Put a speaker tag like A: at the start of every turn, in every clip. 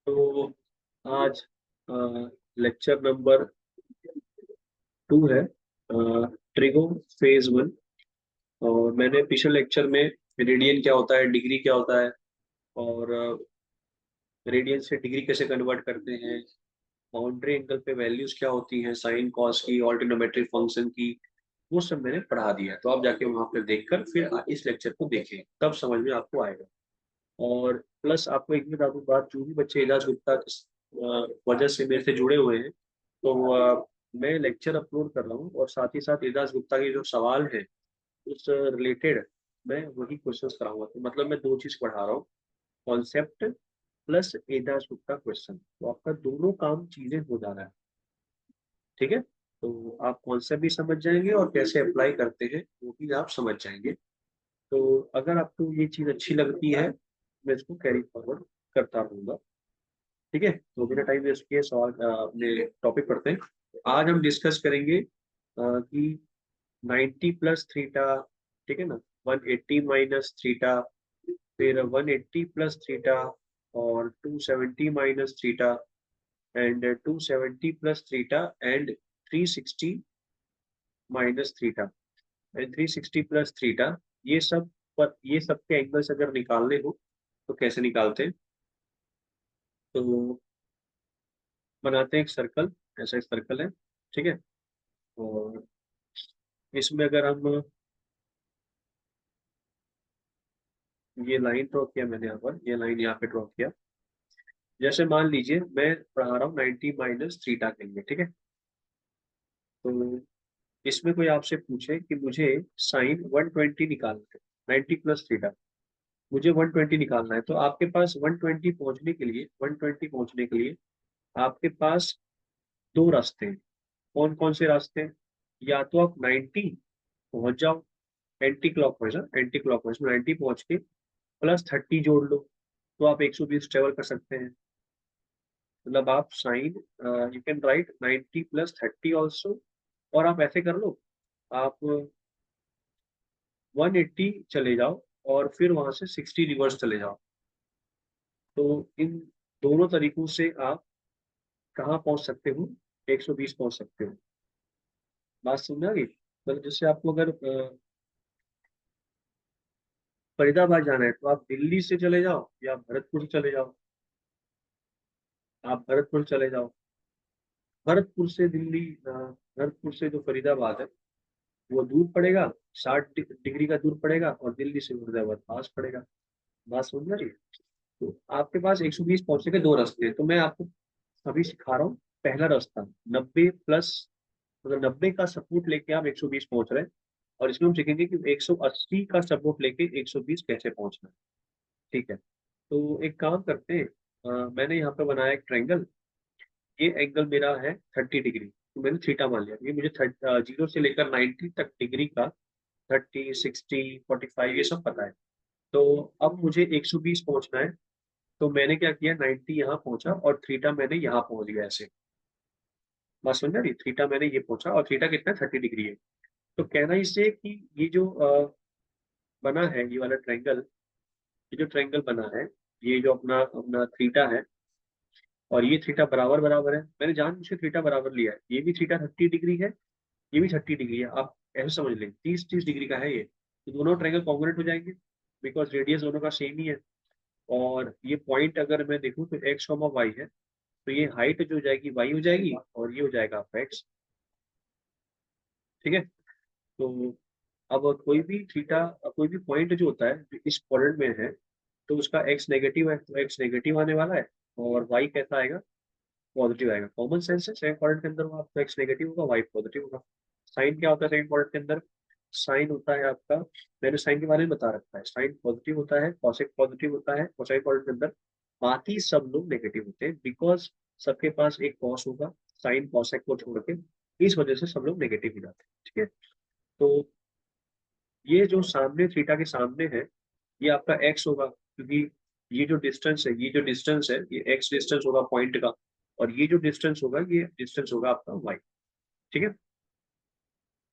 A: तो आज lecture number 2 है, ट्रिगो फेज 1। और मैंने पिछले लेक्चर में रेडियन क्या होता है, डिग्री क्या होता है, और रेडियन से डिग्री कैसे कन्वर्ट करते हैं, बाउंड्री एंगल पे वैल्यूज क्या होती हैं, साइन कॉस की, और ट्रिग्नोमेट्रिक फंक्शन की, वो सब मैंने पढ़ा दिया है। तो आप जाके वहां पर देखकर फिर इस लेक्चर को देखें, तब समझ में आपको आएगा। और प्लस आपको एक भी बता बात, जो भी बच्चे एजाज गुप्ता की वजह से मेरे से जुड़े हुए हैं, तो मैं लेक्चर अपलोड कर रहा हूँ, और साथ ही साथ एजाज गुप्ता के जो सवाल है उस रिलेटेड मैं वही क्वेश्चंस कराऊंगा। तो मतलब मैं दो चीज पढ़ा रहा हूँ, concept plus Aijaz Gupta question, तो आपका दोनों काम चीजें हो जा रहा है। ठीक है, तो आप कॉन्सेप्ट भी समझ जाएंगे और कैसे अप्लाई करते हैं वो भी आप समझ जाएंगे। तो अगर आपको ये चीज अच्छी लगती है, मैं इसको कैरी फॉरवर्ड करता रहूंगा। ठीक है, तो बिना टाइम वेस्ट किए सवाल अपने टॉपिक पढ़ते हैं। आज हम डिस्कस करेंगे कि 90 प्लस थीटा, ठीक है ना, 180 माइनस थीटा, फिर 180 प्लस थीटा, और 270 minus theta, and 270 plus theta, and 360 minus theta, and 360 plus theta. ये सब पर ये सब के एंगल्स अगर निकालने हो तो कैसे निकालते हैं? तो बनाते हैं एक सर्कल, ऐसा एक सर्कल है। ठीक है, और इसमें अगर हम ये लाइन ड्रॉ किया, मैंने यहाँ पर ये लाइन यहाँ पे ड्रॉ किया। जैसे मान लीजिए मैं पढ़ा रहा हूँ 90 माइनस थीटा के लिए, ठीक है। तो इसमें कोई आपसे पूछे कि मुझे साइन 120 निकालना है, 90 प्लस थीटा, मुझे 120 निकालना है, तो आपके पास 120 पहुंचने के लिए, 120 पहुंचने के लिए आपके पास दो रास्ते हैं। कौन कौन से रास्ते हैं? या तो आप 90 पहुंच जाओ, एंटी क्लॉकवाइज, एंटी क्लॉकवाइज 90 पहुंच के प्लस 30 जोड़ लो, तो आप 120 ट्रेवल कर सकते हैं। मतलब आप sine, you can write 90 plus 30 also, और आप ऐसे कर लो, आप 180 चले जाओ और फिर वहां से 60 रिवर्स चले जाओ। तो इन दोनों तरीकों से आप कहाँ पहुंच सकते हो? 120 पहुंच सकते हो। बात समझ आ गई? मतलब जैसे आपको अगर फरीदाबाद जाना है, तो आप दिल्ली से चले जाओ या भरतपुर से चले जाओ। आप भरतपुर चले जाओ, भरतपुर से दिल्ली, भरतपुर से जो फरीदाबाद है वो दूर पड़ेगा, 60 डिग्री का दूर पड़ेगा, और दिल्ली से फरीदाबाद पास पड़ेगा। बात समझ आ रही है? तो आपके पास 120 पहुंचने के दो रास्ते हैं, तो मैं आपको अभी सिखा रहा हूँ पहला रास्ता, 90 प्लस, मतलब 90 का सपोर्ट लेके आप 120 पहुंच रहे हैं। और इसमें हम सीखेंगे कि 180 का सपोर्ट लेके 120 कैसे पहुंचना है। ठीक है, तो एक काम करते हैं, मैंने यहाँ पे बनाया एक ट्रायंगल। ये एंगल मेरा है 30 डिग्री, तो मैंने थीटा मान लिया। ये मुझे 0 से लेकर 90 तक डिग्री का 30, 60, 45 ये सब पता है। तो अब मुझे 120 पहुंचना है, तो मैंने क्या किया, 90 यहाँ पहुंचा और थीटा मैंने यहाँ पहुंच गया ऐसे। बात समझ रही? थीटा मैंने ये पहुंचा, और थीटा कितना, 30 डिग्री है। तो कहना इससे कि ये जो बना है ये वाला ट्रायंगल, ये जो ट्रायंगल बना है, ये जो अपना अपना थीटा है, और ये थीटा बराबर बराबर है। मैंने जानबूझ के थीटा बराबर लिया है, ये भी थीटा 30 डिग्री है, ये भी 30 डिग्री है। आप ऐसे समझ लें 30-30 डिग्री का है ये, तो दोनों ट्रायंगल कॉन्ग्रुएंट हो जाएंगे, बिकॉज रेडियस दोनों का सेम ही है। और ये पॉइंट अगर मैं देखूं तो एक्स कॉमा वाई है, तो ये हाइट जो हो जाएगी वाई हो जाएगी, और ये हो जाएगा आपका एक्स। ठीक है, तो अब कोई भी पॉइंट जो होता है जो इस क्वाड्रेंट में है, तो उसका एक्स नेगेटिव है, तो एक्स नेगेटिव आने वाला है, और वाई कैसा आएगा, पॉजिटिव आएगा। कॉमन सेंस है, सेकंड क्वाड्रेंट के अंदर वो आपका एक्स नेगेटिव होगा, वाई पॉजिटिव होगा। साइन क्या होता है सेकंड क्वाड्रेंट के अंदर? साइन होता है आपका, मैंने साइन के बारे में बता रखा है, साइन पॉजिटिव होता है, कॉसेक पॉजिटिव होता है कोसाइन क्वाड्रेंट के अंदर। बाकी सब लोग नेगेटिव होते हैं, बिकॉज सबके पास एक कॉस होगा, साइन कॉसेक को छोड़ के, इस वजह से सब लोग नेगेटिव हो जाते हैं। ठीक है, तो ये जो सामने थीटा के सामने है, ये आपका एक्स होगा, क्योंकि ये जो डिस्टेंस है ये एक्स डिस्टेंस होगा पॉइंट का, और ये जो डिस्टेंस होगा ये डिस्टेंस होगा आपका वाई। ठीक है,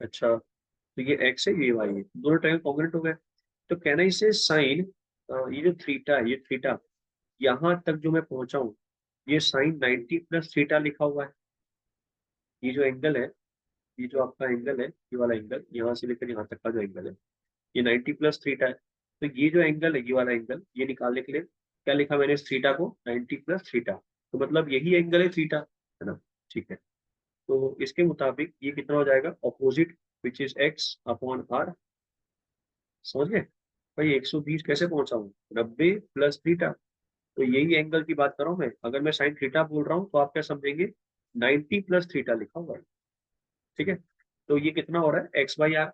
A: अच्छा, तो ये एक्स है, ये वाई है, दोनों टाइम कॉन्ग्रुएंट हो गए। तो कहना इसे साइन, ये जो थीटा है, ये थीटा यहाँ तक जो मैं पहुंचा हूँ, ये साइन 90 प्लस थीटा लिखा हुआ है। ये जो एंगल है, ये जो आपका एंगल है, ये वाला एंगल यहाँ से लेकर यहाँ तक का जो एंगल है, ये 90 प्लस थीटा है। तो ये जो एंगल है, ये वाला एंगल, ये निकालने के लिए क्या लिखा मैंने इस थीटा को, 90 प्लस थीटा, तो मतलब यही एंगल है थीटा, है ना। ठीक है, तो इसके मुताबिक ये कितना हो जाएगा, opposite which is X upon R. समझ गए भाई, 120 कैसे पहुंचा हूँ, 90 प्लस थीटा, तो यही एंगल की बात कर रहा हूँ मैं। अगर मैं साइन थीटा बोल रहा हूँ तो आप क्या समझेंगे, 90 प्लस थीटा लिखा हुआ है। ठीक है, तो ये कितना हो रहा है, एक्स बाई आर।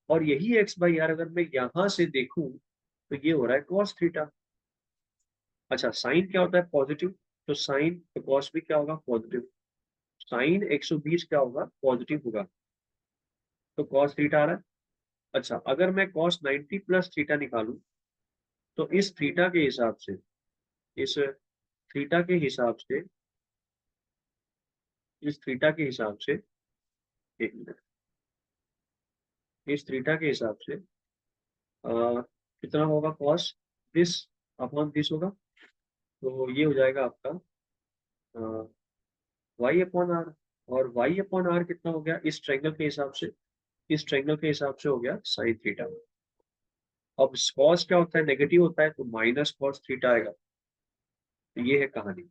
A: और यही एक्स बाई आर अगर मैं यहां से देखूं तो ये हो रहा है कॉस थीटा। अच्छा, साइन क्या होता है, पॉजिटिव, तो साइन तो कॉस भी क्या होगा, पॉजिटिव। साइन 120 क्या होगा, पॉजिटिव होगा, तो कॉस थीटा आ रहा है। अच्छा, अगर मैं कॉस 90 प्लस थीटा निकालूं तो इस थीटा के हिसाब से, इस थीटा के हिसाब से, इस थीटा के हिसाब से, एक मिनट, इस थीटा के हिसाब से कितना होगा, कॉस दिस अपॉन दिस होगा, तो ये हो जाएगा आपका वाई अपॉन आर। और वाई अपॉन आर कितना हो गया, इस ट्रायंगल के हिसाब से, इस ट्रायंगल के हिसाब से हो गया साइन थीटा। अब कॉस क्या होता है, नेगेटिव होता है, तो माइनस कॉस थीटा आएगा। तो ये है कहानी।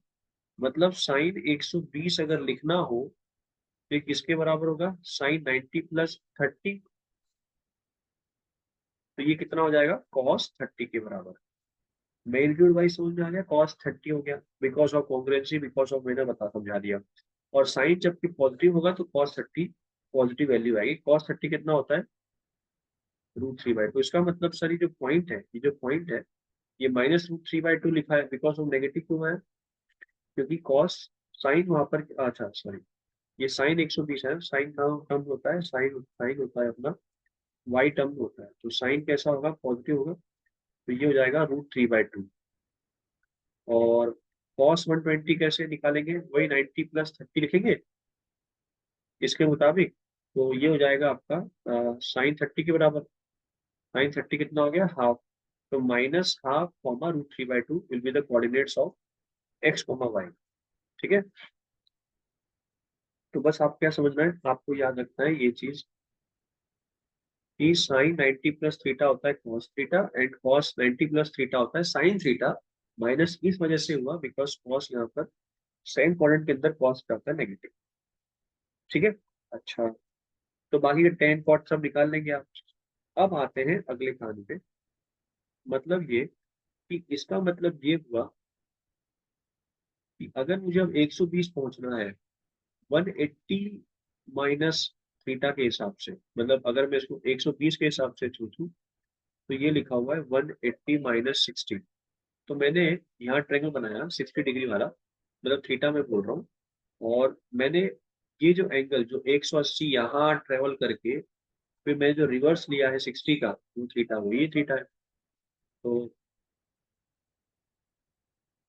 A: मतलब साइन 120 अगर लिखना हो तो ये किसके बराबर होगा, साइन 90 प्लस 30, तो ये कितना हो जाएगा, कॉस 30 के बराबर। मैग्नीट्यूड वाइज समझ में आ गया, कॉस 30 हो गया, because of congruency, because of मैंने समझा दिया। और साइन जबकि पॉजिटिव होगा तो कॉस 30 पॉजिटिव वैल्यू आएगी। कॉस 30 कितना होता है, √3/2। तो इसका मतलब सर, ये जो पॉइंट है, ये जो पॉइंट है, ये -√3/2 लिखा है, बिकॉज ऑफ नेगेटिव क्यों है, क्योंकि कॉस साइन वहां पर, अच्छा सॉरी, ये साइन 120 है, साइन का टर्म होता है, साइन साइन होता है अपना, वाई टर्म होता है, तो साइन कैसा होगा, पॉजिटिव होगा, तो ये हो जाएगा √3/2। और कॉस 120 कैसे निकालेंगे, वही 90 प्लस 30 लिखेंगे इसके मुताबिक, तो ये हो जाएगा आपका साइन 30 के बराबर। साइन 30 कितना हो गया, हाफ, तो -½ comma √3/2 will be the coordinates of X comma Y. ठीक है, तो बस आप क्या समझना है, आपको याद रखना है ये चीज कि साइन 90 प्लस थीटा होता है cos theta, and cos 90 plus theta होता है साइन थीटा। माइनस इस वजह से हुआ बिकॉज कॉस यहाँ पर सेम क्वाड्रेंट के अंदर कॉस का होता है नेगेटिव। ठीक है, अच्छा, तो बाकी के टेन कॉट सब निकाल लेंगे आप। अब आते हैं अगले कहानी पे। मतलब ये कि इसका मतलब ये हुआ कि अगर मुझे अब 120 पहुंचना है 180 माइनस थीटा के हिसाब से, मतलब अगर मैं इसको 120 के हिसाब से सोचूं तो ये लिखा हुआ है 180 माइनस 60। तो मैंने यहाँ ट्रायंगल बनाया 60 डिग्री वाला, मतलब थीटा में बोल रहा हूँ। और मैंने ये जो एंगल जो 180 यहाँ ट्रेवल करके, फिर मैंने जो रिवर्स लिया है 60 का, वो थीटा, वो ये थीटा है। तो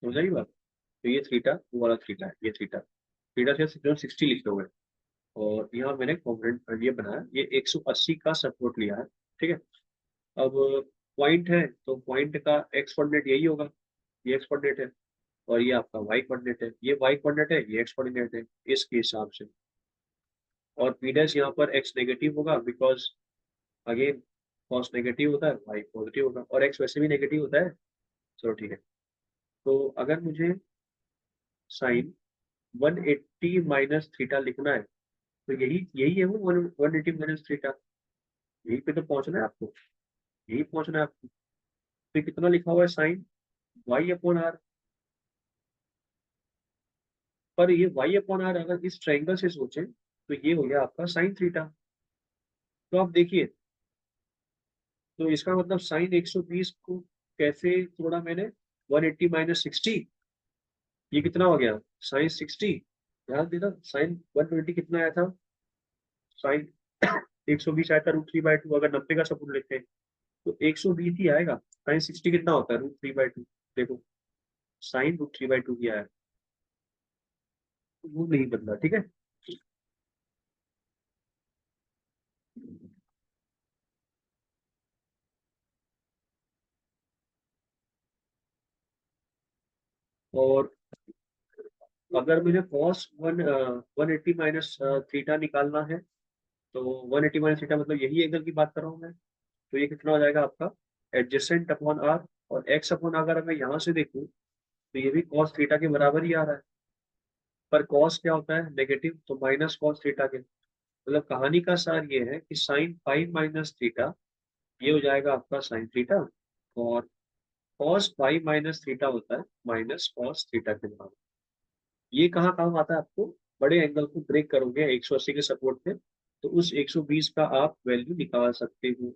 A: समझ आई बात, तो ये थीटा वो वाला थीटा है, ये थीटा, थीटा से जो 60 लिखे हुए हैं। और यहाँ मैंने कॉम्पोनेंट ये बनाया, ये 180 का सपोर्ट लिया है। ठीक है, अब पॉइंट है तो पॉइंट का एक्स कोऑर्डिनेट यही होगा, ये एक्स कोऑर्डिनेट है, और ये आपका वाई कोऑर्डिनेट है, ये वाई कोऑर्डिनेट है, ये एक्स कोऑर्डिनेट है, इसके हिसाब से। और पी डैश यहाँ पर एक्स नेगेटिव होगा बिकॉज अगेन कॉस नेगेटिव होता है, वाई पॉजिटिव होगा, और एक्स वैसे भी नेगेटिव होता है। चलो ठीक है, तो अगर मुझे साइन 180 माइनस थीटा लिखना है तो यही यही है वो 180 माइनस थीटा, यही पे तो पहुंचना है आपको, यही पहुंचना है आपको। तो कितना लिखा हुआ है, साइन वाई अपॉन आर। पर ये वाई अपॉन आर अगर इस ट्रायंगल से सोचें तो ये हो गया आपका साइन थीटा। तो आप देखिए, तो इसका मतलब साइन 120 को कैसे तोड़ा मैंने, 180 माइनस 60, ये कितना हो गया, साइन 60। ध्यान देना, साइन 120 कितना आया था, साइन 120 आया था √3/2, अगर 90 का सपोर्ट लेते हैं तो 120 ही आएगा। साइन 60 कितना होता है, √3/2, देखो साइन √3/2 ही आया, वो नहीं बदला। ठीक है, और अगर मुझे cos 180 माइनस थीटा निकालना है, तो 180 माइनस थीटा मतलब यही एंगल की बात कर रहा हूँ मैं। तो ये कितना हो जाएगा आपका एडजेसेंट अपॉन आर, और एक्स अपॉन अगर मैं यहाँ से देखूँ तो ये भी cos थीटा के बराबर ही आ रहा है। पर cos क्या होता है नेगेटिव, तो माइनस cos थीटा के। मतलब कहानी का सार ये है कि साइन फाइव माइनस थीटा ये हो जाएगा आपका साइन थीटा, और cos फाइव माइनस थीटा होता है माइनस cos थीटा के बराबर। ये कहाँ काम आता है आपको, बड़े एंगल को ब्रेक करोगे 180 के सपोर्ट पे, तो उस 120 का आप वैल्यू निकाल सकते हो।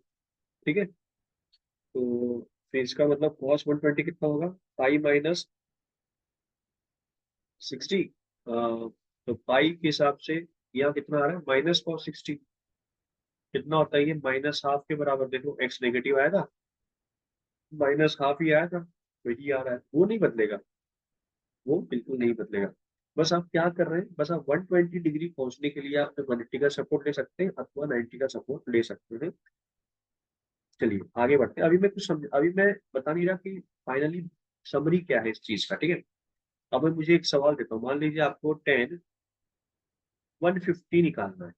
A: ठीक है, तो फिर इसका मतलब cos 120 कितना होगा, पाई माइनस 60। तो पाई के हिसाब से यहाँ कितना आ रहा है माइनस cos 60। कितना होता है ये माइनस हाफ के बराबर, देखो एक्स नेगेटिव आया था, माइनस हाफ ही आया था, तो ये आ रहा है, वो नहीं बदलेगा, वो बिल्कुल नहीं बदलेगा। बस आप क्या कर रहे हैं, बस आप 120 डिग्री पहुंचने के लिए आप 180 का सपोर्ट ले सकते हैं अथवा 90 का सपोर्ट ले सकते हैं। चलिए आगे बढ़ते हैं। अभी मैं कुछ समझ, अभी मैं बता नहीं रहा कि फाइनली समरी क्या है इस चीज का। ठीक है, अब मैं मुझे एक सवाल देता हूँ, मान लीजिए आपको 150 निकालना है।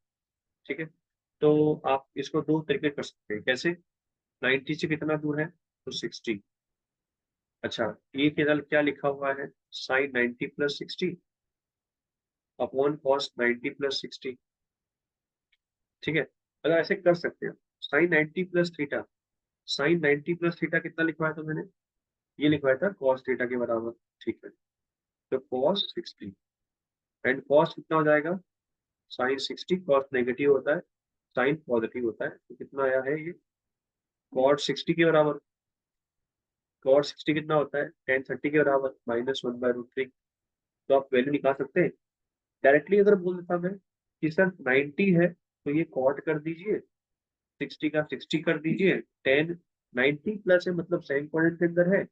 A: ठीक है, तो आप इसको दो तरीके कर सकते हैं, कैसे, 90 से कितना दूर है, तो 60। अच्छा, ये केवल क्या लिखा हुआ है, sine 90 plus 60 upon cos 90 plus 60। ठीक है, अगर ऐसे कर सकते हैं, sine 90 plus theta, sine 90 plus theta कितना लिखवाया था मैंने, ये लिखवाया था कॉस थीटा के बराबर। ठीक है, तो कॉस 60 एंड कॉस कितना हो जाएगा, साइन 60, कॉस नेगेटिव होता है, साइन पॉजिटिव होता है, तो कितना आया है ये कॉट 60 के बराबर। कॉट 60 कितना होता है टेन 30 के बराबर -1/√3। तो आप वैल्यू निकाल सकते हैं डायरेक्टली। अगर बोल देता मैं कि सर 90 है तो ये कॉट कर दीजिए, 60 का 60 कर दीजिए, टेन 90 प्लस है मतलब साइन पॉइंट के अंदर है,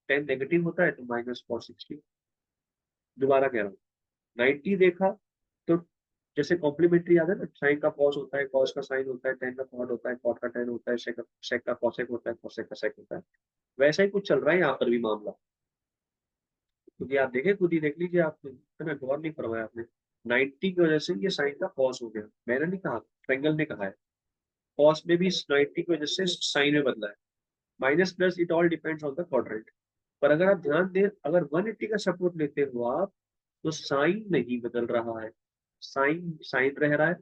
A: टेन नेगेटिव होता है तो माइनस कॉस 60। दोबारा कह रहा हूँ, 90 देखा तो जैसे कॉम्प्लीमेंट्री याद है ना, साइन का कॉस होता है, कॉस का साइन होता है, टेन का कॉट होता है, कॉट का टेन होता है, सेक का कॉसेक होता है, कॉसेक का सेक होता है। वैसा ही कुछ चल रहा है यहाँ पर भी मामला, क्योंकि आप देखें, खुद ही देख लीजिए, आपने है ना, गौर नहीं करवाया आपने। 90 की वजह से ये साइन का कॉस हो गया, मैंने नहीं कहा, ट्रायंगल ने कहा है। कॉस में भी 90 की वजह से साइन में बदला है। Minus plus it all depends on the quadrant. पर अगर आप ध्यान दें, अगर 180 का सपोर्ट लेते हो आप, तो साइन नहीं बदल रहा है, साइन साइन रह रहा है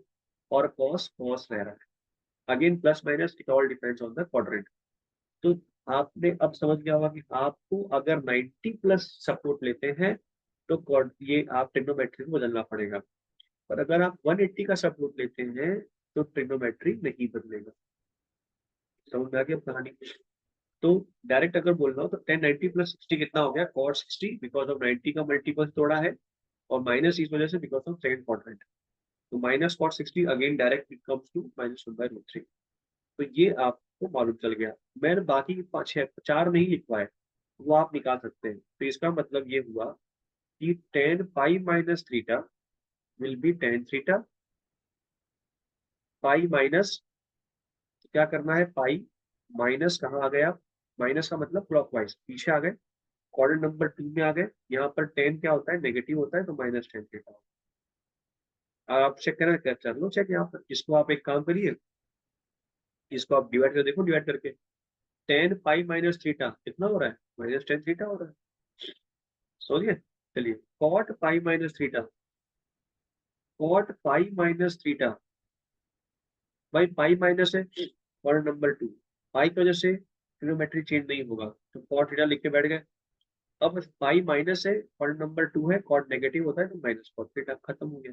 A: और कॉस कॉस रह रहा है। Again plus minus it all depends on the quadrant. तो आपने अब समझ गया होगा कि आपको अगर 90 प्लस सपोर्ट लेते हैं तो ये आप ट्रिग्नोमेट्री को बदलना पड़ेगा। पर अगर आप 180 का सपोर्ट लेते हैं तो ट्रिग्नोमेट्री नहीं बदलेगा। समझ में आ गया कहानी। तो डायरेक्ट अगर बोल रहा हूँ तो 1090 प्लस 60 कितना हो गया, cos 60, बिकॉज ऑफ 90 का मल्टीपल तोड़ा है, और माइनस इस वजह से बिकॉज ऑफ सेकंड क्वाड्रेंट। तो minus cos 60 again direct it comes to -1/√3। तो ये आपको मालूम चल गया। मैंने बाकी छह चार नहीं लिखवाए, वो आप निकाल सकते हैं। तो इसका मतलब ये हुआ कि ten pi minus theta will be tan theta, pi minus, क्या करना है, पाई माइनस कहाँ आ गया, माइनस का मतलब क्लॉकवाइज पीछे आ गए, क्वाड्रेंट नंबर 2 में आ गए। यहाँ पर टेन क्या होता है नेगेटिव होता है, तो -10 थीटा। आप चेक करना, क्या कर लो चेक यहाँ पर, इसको आप एक काम करिए, इसको आप डिवाइड कर देखो, डिवाइड करके टेन पाई माइनस थीटा कितना हो रहा है, -10 थीटा हो रहा है। समझिए, चलिए cot pi minus theta, cot pi minus theta, भाई पाई माइनस है क्वाड्रेंट नंबर 2, पाई की वजह से ट्रिग्नोमेट्री चेंज नहीं होगा, तो कॉट थीटा लिख के बैठ गए। अब पाई माइनस है, क्वाड्रेंट नंबर 2 है, कॉट नेगेटिव होता है तो माइनस कॉट थीटा, खत्म हो गया।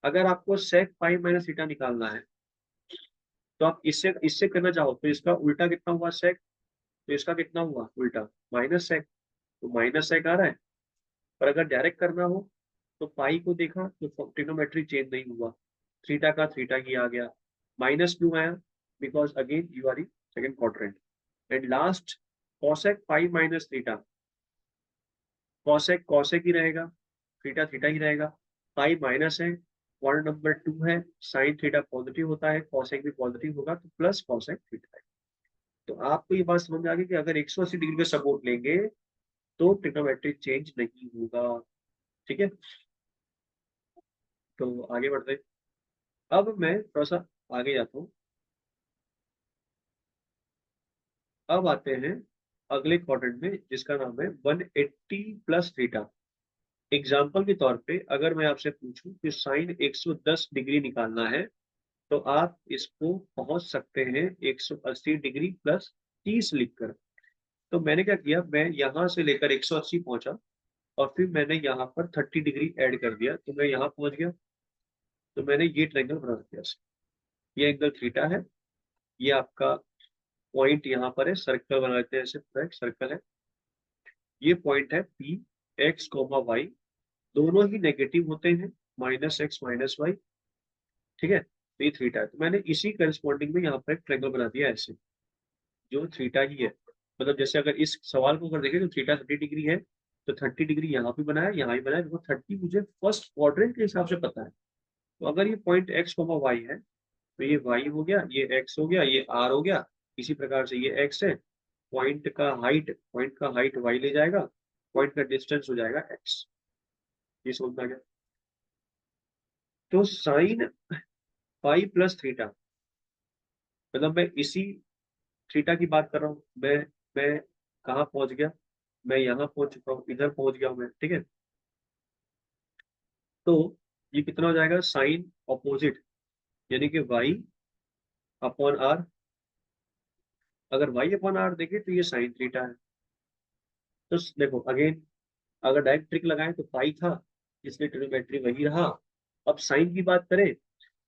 A: अगर आपको सेक पाई माइनस थीटा निकालना है, तो आप इससे इससे करना चाहो तो इसका उल्टा कितना हुआ सेक, तो इसका कितना हुआ उल्टा माइनस सेक, तो माइनस सेक आ रहा है। पर अगर डायरेक्ट करना हो तो पाई को देखा तो ट्रिग्नोमेट्री चेंज नहीं हुआ, थीटा का थीटा ही आ गया। माइनस क्यों आया, because again you are in second quadrant. And last cosec pi minus theta, cosec cosec ही रहेगा, थीटा थीटा ही रहेगा। पाई माइनस है, क्वाड्रेंट नंबर 2 है, साइन थीटा पॉजिटिव होता है, कॉसेक भी पॉजिटिव होगा, तो प्लस कॉसेक थीटा है। तो आपको ये बात समझ में आ गई कि अगर 180 डिग्री का सपोर्ट लेंगे तो ट्रिग्नोमेट्री चेंज नहीं होगा। ठीक है, तो आगे बढ़ते हैं। अब मैं थोड़ा सा आगे जाता हूँ। अब आते हैं अगले क्वाड्रेंट में जिसका नाम है 180 प्लस थीटा। एग्जाम्पल के तौर पे अगर मैं आपसे पूछूं कि साइन 110 डिग्री निकालना है, तो आप इसको पहुंच सकते हैं 180 डिग्री प्लस 30 लिखकर। तो मैंने क्या किया, मैं यहाँ से लेकर 180 पहुंचा और फिर मैंने यहाँ पर 30 डिग्री ऐड कर दिया, तो मैं यहाँ पहुंच गया। तो मैंने ये ट्रायंगल बना दिया। ये एंगल थीटा है, ये आपका पॉइंट यहाँ पर है, सर्कल बना लेते हैं, ऐसे पूरा एक सर्कल है। ये पॉइंट है पी, एक्स कोमा वाई दोनों ही नेगेटिव होते हैं, माइनस एक्स माइनस वाई। ठीक है, तो ये थीटा है। तो मैंने इसी करस्पॉन्डिंग में यहाँ पर एक ट्रायंगल बना दिया ऐसे, जो थीटा ही है। मतलब जैसे अगर इस सवाल को अगर देखें तो थीटा 30 डिग्री है, तो 30 डिग्री यहाँ भी बनाया, यहाँ भी बनाया, वो 30 मुझे फर्स्ट क्वाड्रेंट के हिसाब से पता है। तो अगर ये पॉइंट एक्स कोमा वाई है, तो ये वाई हो गया, ये एक्स हो गया, ये आर हो गया। इसी प्रकार से ये एक्स है, पॉइंट का हाइट वाई ले जाएगा, पॉइंट का डिस्टेंस हो जाएगा एक्स। ये समझ में आ गया। तो साइन पाई प्लस थीटा, मतलब मैं इसी थीटा की बात कर रहा हूँ। मैं कहाँ पहुंच गया, मैं यहाँ पहुंच चुका हूँ, इधर पहुंच गया हूँ मैं। ठीक है, तो ये कितना हो जाएगा, साइन ऑपोजिट यानी कि वाई अपॉन आर। अगर वाई अपॉन आर देखें तो ये साइन थीटा है। तो देखो अगेन, अगर डायरेक्ट ट्रिक लगाएं तो पाई था, इसलिए ट्रिग्नोमेट्री वही रहा। अब साइन की बात करें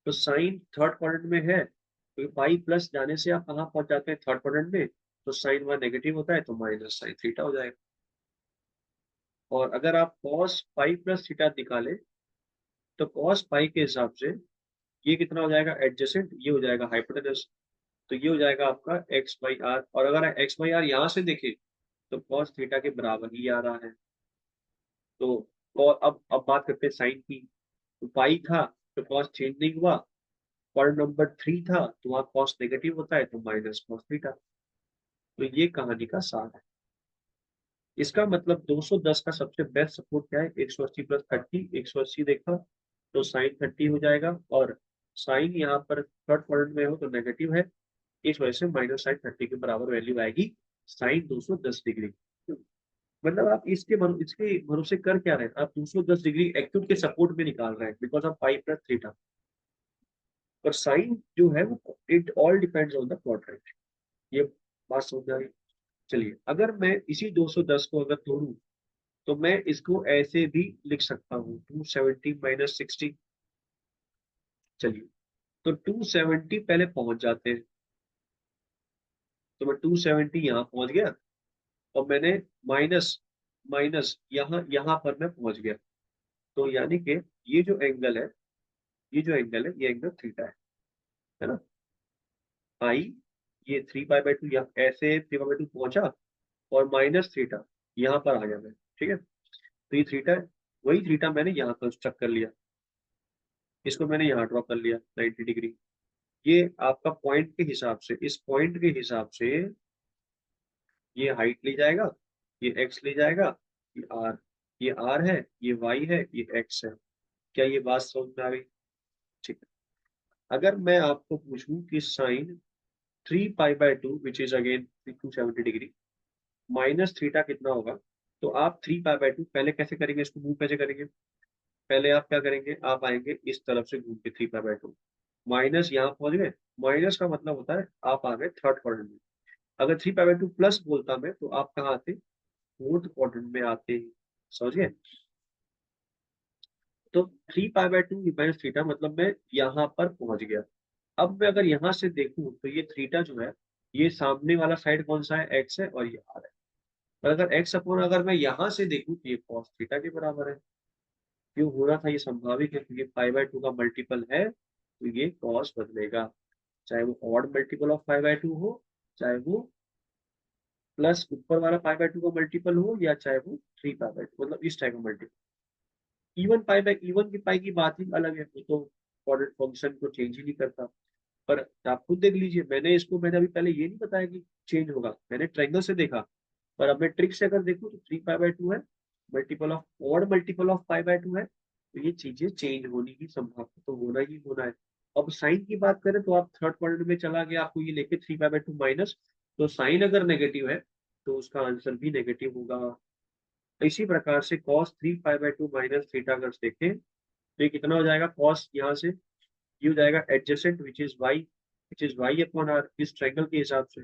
A: तो साइन थर्ड क्वाड्रेंट में है, तो पाई प्लस जाने से आप कहाँ पहुंच जाते हैं, थर्ड क्वाड्रेंट में। तो साइन वहां नेगेटिव होता है, तो माइनस साइन थीटा हो जाएगा। और अगर आप कॉस पाई प्लस थीटा निकालें, तो कॉस पाई के हिसाब से ये कितना हो जाएगा, एडजेसेंट, ये हो जाएगा हाइपोटेनस। तो ये हो जाएगा आपका एक्स बाई आर। और अगर एक्स बाई आर यहाँ से देखें तो कॉस थीटा के बराबर ही आ रहा है। तो और अब बात करते हैं साइन की। तो पाई था तो कॉस चेंज नहीं हुआ, पॉइंट नंबर 3 था तो वहाँ कॉस नेगेटिव होता है, तो माइनस कॉस थीटा। तो ये कहानी का सार है। इसका मतलब 210 का सबसे बेस्ट सपोर्ट क्या है, 180 प्लस 30। 180 देखा तो साइन 30 हो जाएगा, और साइन यहाँ पर थर्ड क्वाड्रेंट में हो तो नेगेटिव है, इस वजह से माइनस साइन 30 के बराबर वैल्यू आएगी, साइन 210 डिग्री। मतलब आप इसके भरोसे कर क्या रहे हैं, आप 210 डिग्री एक्यूट के सपोर्ट में निकाल रहे हैं, because of pi plus theta. और साइन जो है वो it all depends on the quadrant. ये बात समझ में आई। चलिए, अगर मैं इसी 210 को अगर तोड़ूं, तो मैं इसको ऐसे भी लिख सकता हूँ, 270 माइनस 60। चलिए, तो 270 पहले पहुंच जाते हैं। तो मैं 270 यहाँ पहुंच गया, और मैंने माइनस माइनस यहाँ यहाँ पर मैं पहुंच गया। तो यानी कि ये जो एंगल है, ये एंगल थीटा है ना। आई, ये 3 पाई बाई 2, यहाँ ऐसे 3 पाई बाई 2 पहुंचा, और माइनस थीटा यहाँ पर आ गया मैं। ठीक है, तो ये थीटा है, वही थीटा मैंने यहाँ कंस्ट्रक्ट कर लिया, इसको मैंने यहाँ ड्रॉ कर लिया 90 डिग्री। ये आपका पॉइंट के हिसाब से, इस पॉइंट के हिसाब से ये हाइट ले जाएगा, ये एक्स ले जाएगा, ये आर है, ये वाई है, ये एक्स है। क्या ये बात समझ में आ गई? ठीक है। अगर मैं आपको पूछूं कि sine 3 pi by 2 which is again 270 degree minus theta कितना होगा, तो आप 3 पाई बाई 2 पहले कैसे करेंगे, इसको मूव कैसे करेंगे। पहले आप क्या करेंगे, आप आएंगे इस तरफ से घूम के 3 पाई बाई 2, माइनस यहाँ पहुंच गए। माइनस का मतलब होता है आप आ गए थर्ड क्वाड्रेंट में। अगर 3 पाई बाई 2 प्लस बोलता मैं, तो आप कहाँ आते, फोर्थ क्वाड्रेंट में आते हैं। समझ गए। तो 3 पाई बाई 2 माइनस थीटा मतलब मैं यहाँ पर पहुंच गया। अब मैं अगर यहाँ से देखूं तो ये थीटा जो है, ये सामने वाला साइड कौन सा है, एक्स है, और ये आर है। पर अगर एक्स अपॉन अगर मैं यहाँ से देखूं तो ये कॉस थीटा के बराबर है। क्यों हो रहा था, ये संभावित है, क्योंकि 5/2 का मल्टीपल है, तो ये कॉस बदलेगा। चाहे वो ऑड मल्टीपल ऑफ 5/2 हो, चाहे वो प्लस ऊपर वाला 5/2 का मल्टीपल हो, या चाहे वो 3 पाई बाई 2, मतलब इस टाइप का मल्टीपल। इवन की पाई की बात ही अलग है, वो तो कोऑर्डिनेट फंक्शन को चेंज ही नहीं करता। पर आप खुद देख लीजिए, मैंने अभी पहले ये नहीं बताया कि चेंज होगा, मैंने ट्रायंगल से देखा। पर अब मैं ट्रिक से अगर देखूं तो 3 पाई बाई 2 है, multiple of odd multiple of pi by two है, तो ये चीजें चेंज होने की संभावना तो होना ही होना है। अब साइन की बात करें तो आप थर्ड क्वाड्रेंट में चला गया, आपको ये लेके 3 पाई बाय 2 माइनस, तो साइन अगर नेगेटिव है तो उसका आंसर भी नेगेटिव होगा। इसी प्रकार से cos 3 pi by 2 minus theta अगर देखें तो ये कितना हो जाएगा, cos यहाँ से ये हो जाएगा adjacent which is Y upon R, इस ट्रायंगल के हिसाब से।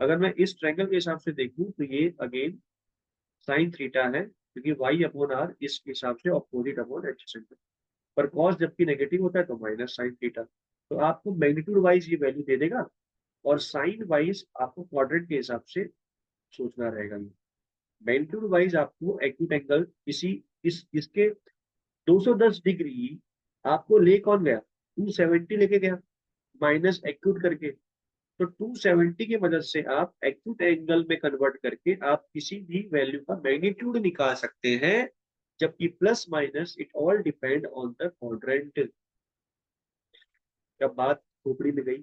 A: अगर मैं इस ट्रायंगल के हिसाब से देखूं तो ये अगेन साइन थीटा है, क्योंकि वाई अपॉन आर इस हिसाब से ऑपोजिट अपॉन एडजेसेंट है। पर cos जबकि नेगेटिव होता है तो माइनस साइन थीटा, तो आपको मैग्नीट्यूड वाइज ये वैल्यू दे देगा, और साइन वाइज आपको क्वाड्रेंट के हिसाब से सोचना रहेगा। मैग्नीट्यूड वाइज आपको एक्यूट एंगल इसी इस इसके 210 डिग्री आपको ले कौन गया, 270 लेके गया माइनस एक्यूट करके, तो 270 की मदद से आप एक्यूट एंगल में कन्वर्ट करके आप किसी भी वैल्यू का मैग्नीट्यूड निकाल सकते हैं, जबकि plus minus it all depend on the quadrant. जब बात खोपड़ी में गई,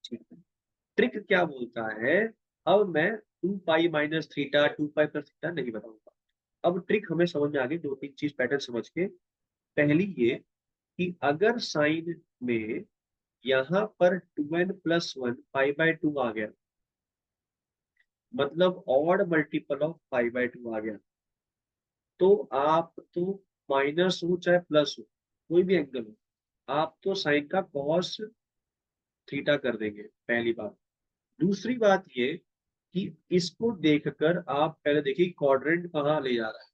A: ठीक है। ट्रिक क्या बोलता है, अब मैं 2 पाई minus theta 2 pi plus theta नहीं बताऊंगा। अब ट्रिक हमें समझ में आ गई, दो तीन चीज पैटर्न समझ के। पहली ये कि अगर साइन में यहाँ पर 2n+1 पाई बाय 2 आ गया, मतलब odd multiple of pi by 2 आ गया, तो आप तो माइनस हो चाहे प्लस हो, कोई भी एंगल हो, आप तो साइन का कॉस थीटा कर देंगे, पहली बात। दूसरी बात ये कि इसको देखकर आप पहले देखिए क्वाड्रेंट कहाँ ले जा रहा है,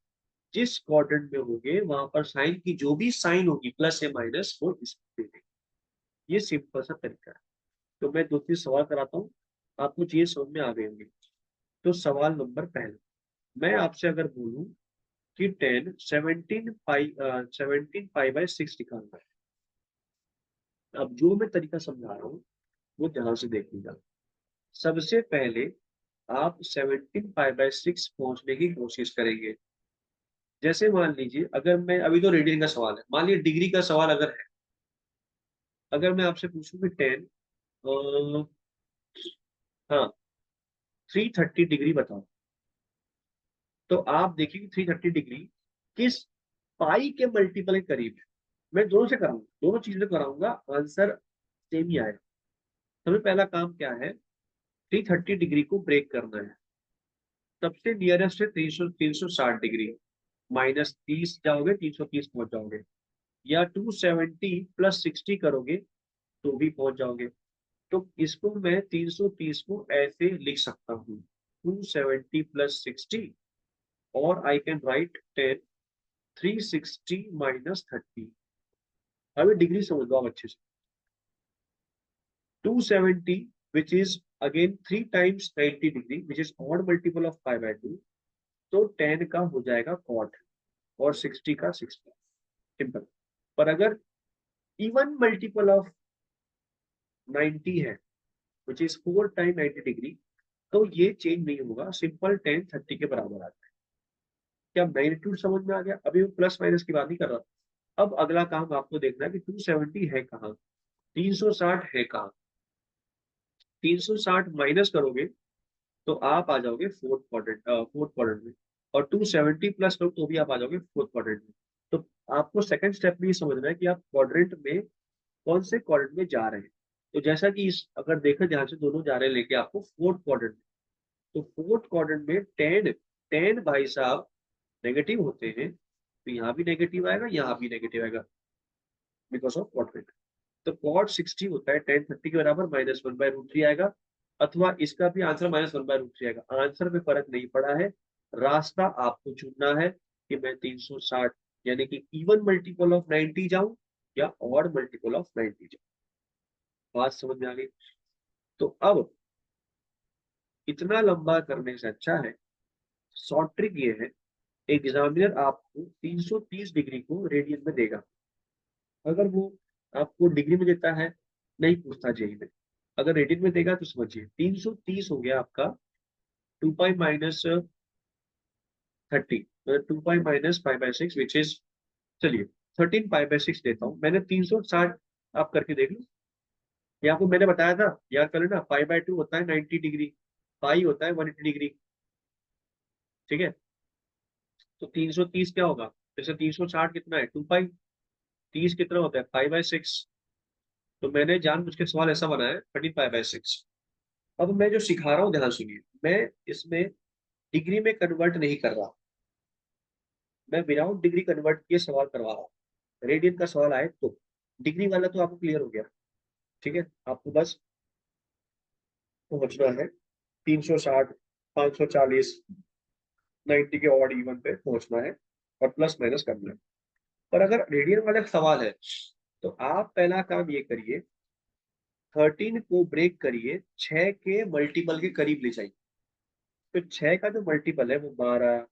A: जिस क्वाड्रेंट में होंगे वहां पर साइन की जो भी साइन होगी प्लस या माइनस वो इसको दे देंगे। ये सिंपल सा तरीका है। तो मैं दो तीन सवाल कराता हूँ, आपको चीजें समझ में आ गई होंगी। तो सवाल नंबर पहला, मैं आपसे अगर बोलूं कि 17 पाई बाय 6 निकालना है, अब जो मैं तरीका समझा रहा हूँ वो ध्यान से देखिएगा। सबसे पहले आप 17 पाई बाय 6 पहुंचने की कोशिश करेंगे। जैसे मान लीजिए, अगर मैं अभी तो रेडियन का सवाल है, मान लीजिए डिग्री का सवाल अगर है, अगर मैं आपसे पूछूं कि 10 हाँ 330 डिग्री बताओ, तो आप देखिए 330 डिग्री किस पाई के मल्टीपल के करीब है। मैं दोनों से कराऊंगा, दोनों चीजें कराऊंगा, आंसर सेम ही आएगा। सबसे पहला काम क्या है, 330 डिग्री को ब्रेक करना है। सबसे नियरेस्ट है 360 डिग्री, -30 जाओगे 330 पहुंच जाओगे, या 270 + 60 करोगे तो भी पहुंच जाओगे। तो इसको मैं 330 को ऐसे लिख सकता हूँ, 270 + 60, और आई कैन राइट 10, 360 - 30। अभी डिग्री समझ लो आप अच्छे से। 270 विच is again 3 × 90 degree which is odd multiple of pi by 2, तो 10 का हो जाएगा कॉट, और 60 का 60, सिंपल। पर अगर इवन मल्टीपल ऑफ 90 है विच इज 4 × 90 डिग्री, तो ये चेंज नहीं होगा, सिंपल 10 30 के बराबर आता है। क्या मैग्नीट्यूड समझ में आ गया? अभी वो प्लस माइनस की बात नहीं कर रहा। अब अगला काम आपको देखना है कि 270 है कहाँ, 360 है कहाँ। 360 माइनस करोगे तो आप आ जाओगे फोर्थ क्वाड्रेंट में, और 270 प्लस करो तो भी आप आ जाओगे फोर्थ क्वाड्रेंट में। तो आपको सेकंड स्टेप में ये समझना है कि आप क्वाड्रेंट में कौन से क्वाड्रेंट में जा रहे हैं। तो जैसा कि इस अगर देखा ध्यान से, दोनों जा रहे हैं लेके आपको फोर्थ क्वाड्रेंट, तो फोर्थ क्वाड्रेंट में 10 10 भाई साहब नेगेटिव होते हैं, तो यहाँ भी नेगेटिव आएगा, यहाँ भी नेगेटिव आएगा, बिकॉज ऑफ क्वाड्रेंट। तो कॉट 60 होता है 10 30 के बराबर, -1/√3 आएगा, अथवा इसका भी आंसर -1/√3 आएगा। आंसर में फर्क नहीं पड़ा है, रास्ता आपको चुनना है कि मैं 360 यानी कि इवन मल्टीपल ऑफ 90 जाऊं या ऑड मल्टीपल ऑफ 90 जाऊं। बात समझ में आ गई? तो अब इतना लंबा करने से अच्छा है, शॉर्ट ट्रिक ये है, एग्जामिनर आपको 330 डिग्री को रेडियन में देगा। अगर वो आपको डिग्री में देता है, नहीं पूछता जेई में, अगर रेडियन में देगा तो समझिए 330 हो गया आपका 2 पाई - 30, मतलब 2 पाई - पाई बाय 6 विच इज, चलिए 13 पाई बाय 6 देता हूँ, मैंने 360 आप करके देख लो। ये आपको मैंने बताया था, याद कर लेना, पाई बाय 2 होता है 90 डिग्री, पाई होता है 180 डिग्री, ठीक है। तो 330 क्या होगा, जैसे 360 कितना है 2 पाई, 30 कितना होता है 5/6। तो मैंने जानबूझ के सवाल ऐसा बनाया है 13 पाई/6। अब मैं जो सिखा रहा हूँ ध्यान सुनिए, मैं इसमें डिग्री में कन्वर्ट नहीं कर रहा, मैं विदाउट डिग्री कन्वर्ट किए सवाल करवा रहा हूँ। रेडियन का सवाल आए तो डिग्री वाला तो आपको क्लियर हो गया, ठीक है। आपको बस पहुंचना है 360, 540, 90 के ऑड इवन पे पहुंचना है और प्लस माइनस करना है। पर अगर रेडियन वाले सवाल है तो आप पहला काम ये करिए, 13 को ब्रेक करिए, 6 के मल्टीपल के करीब ले जाइए। तो 6 का जो मल्टीपल है वो 12,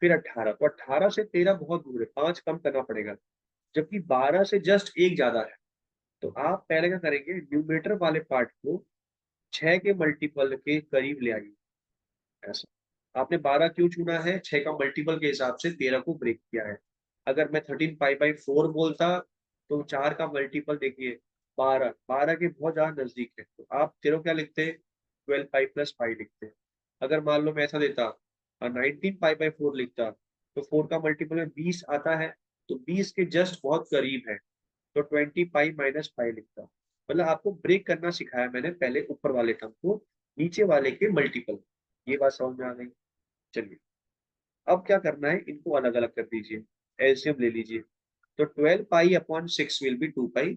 A: फिर 18, तो 18 से 13 बहुत दूर है, 5 कम करना पड़ेगा, जबकि 12 से जस्ट एक ज्यादा है। तो आप पहले क्या करेंगे, न्यूमेटर वाले पार्ट को 6 के मल्टीपल के करीब ले आइए। ऐसा आपने 12 क्यों चुना है, 6 का मल्टीपल के हिसाब से 13 को ब्रेक किया है। अगर मैं 13 पाई/4 बोलता तो 4 का मल्टीपल देखिए 12, 12 के बहुत ज्यादा नजदीक है, तो आप 13 क्या लिखते हैं 12 पाई+पाई लिखते हैं। अगर मान लो मैं ऐसा देता 19 पाई/4 लिखता, तो 4 का मल्टीपल में 20 आता है, तो 20 के जस्ट बहुत करीब है, तो 20 पाई-पाई लिखता। मतलब आपको ब्रेक करना सिखाया मैंने, पहले ऊपर वाले टर्म को नीचे वाले के मल्टीपल। ये बात समझ में आ गई। चलिए अब क्या करना है, इनको अलग अलग कर दीजिए, एलसीएम ले लीजिए। तो 12 पाई/6 विल बी 2 पाई,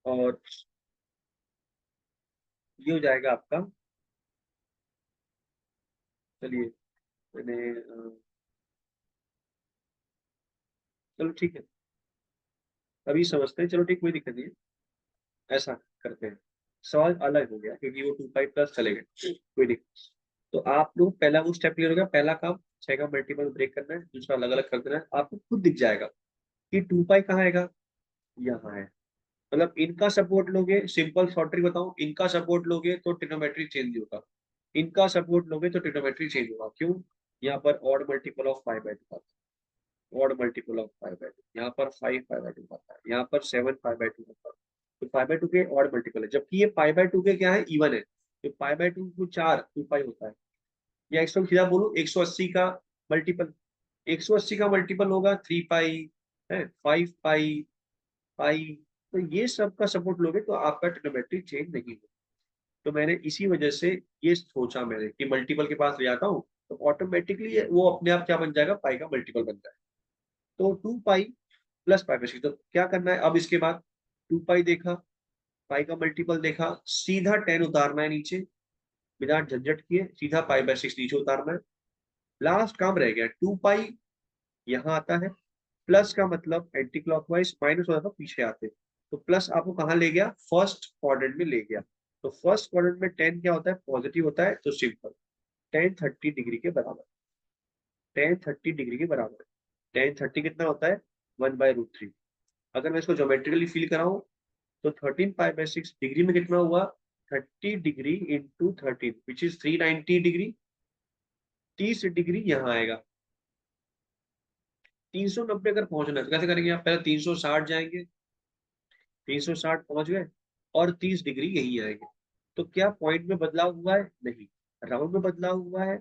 A: और ये हो जाएगा आपका, चलिए मैंने चलो ठीक है, अभी समझते हैं, चलो ठीक, कोई दिक्कत नहीं है। ऐसा करते हैं, सवाल अलग हो गया क्योंकि वो 2 पाई+ चले गए, कोई दिक्कत। तो आप लोग पहला वो स्टेप क्लियर हो गया, पहला काम 6 का मल्टीपल ब्रेक करना है, दूसरा अलग अलग कर देना है। आपको खुद दिख जाएगा कि 2 पाई कहाँ आएगा, यहाँ है। मतलब इनका सपोर्ट लोगे, सिंपल शॉर्ट ट्रिक बताऊं, इनका सपोर्ट लोगे तो ट्रिग्नोमेट्री चेंज होगा, इनका सपोर्ट लोगे तो ट्रिग्नोमेट्री चेंज होगा। क्यों, यहाँ पर ऑड मल्टीपल ऑफ 5/2 आता है, ऑड मल्टीपल ऑफ 5/2, यहाँ पर 5 पाई/2 आता है, यहाँ पर 7 पाई/2 आता है। तो 5/2 के ऑड मल्टीपल है, जबकि ये पाई/2 के क्या है, इवन है। तो पाई/2 को 4 2 पाई होता है, या 100 सीधा बोलो 180 का मल्टीपल, 180 का मल्टीपल होगा 3 पाई है, 5 पाई, पाई। तो ये सब का सपोर्ट लोगे तो आपका ट्रिग्नोमेट्री चेंज नहीं होगा। तो मैंने इसी वजह से ये सोचा मैंने कि मल्टीपल के पास ले आता हूँ, तो ऑटोमेटिकली वो अपने आप क्या बन जाएगा, पाई का मल्टीपल बन जाएगा। तो 2 पाई+पाई/6, तो क्या करना है अब इसके बाद, 2 पाई देखा, पाई का मल्टीपल देखा, सीधा 10 उतारना है नीचे, बिना झंझट किए सीधा पाई/6 नीचे उतारना है। लास्ट काम रह गया 2 पाई, यहाँ आता है, प्लस का मतलब एंटी क्लॉकवाइज, माइनस होता था पीछे आते, तो प्लस आपको कहाँ ले गया, फर्स्ट क्वाड्रेंट में ले गया। तो फर्स्ट क्वाड्रेंट में 10 क्या होता है, पॉजिटिव होता है, तो सिंपल 10 30 डिग्री के बराबर, 10 30 डिग्री के बराबर। 10 30 कितना होता है, 1/√3। अगर मैं इसको ज्योमेट्रिकली फील कराऊं तो 13 पाई/6 डिग्री में कितना हुआ, 30 degree into 13 which is 390 degree. 30 degree यहाँ आएगा। 390 अगर पहुंचना है तो कैसे करेंगे आप, पहले 360 जाएंगे, 360 पहुंच गए, और 30 डिग्री यही आएंगे। तो क्या पॉइंट में बदलाव हुआ है, नहीं। राउंड में बदलाव हुआ है,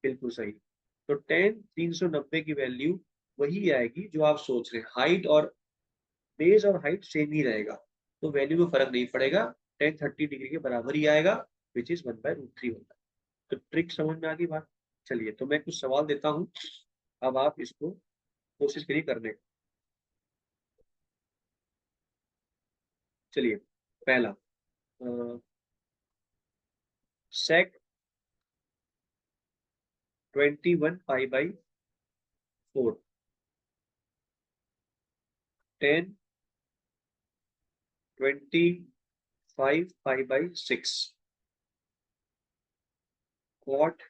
A: बिल्कुल सही। तो 10 390 की वैल्यू वही आएगी जो आप सोच रहे हैं, हाइट और बेस और हाइट सेम ही रहेगा, तो वैल्यू में फर्क नहीं पड़ेगा, 10 30 डिग्री के बराबर ही आएगा, विच इज 1/√3 होता है। तो ट्रिक समझ में आ गई बात। चलिए तो मैं कुछ सवाल देता हूँ, अब आप इसको कोशिश करिए करने की। चलिए पहला, सेक 21 पाई/4, 10 25 पाई/6, कॉट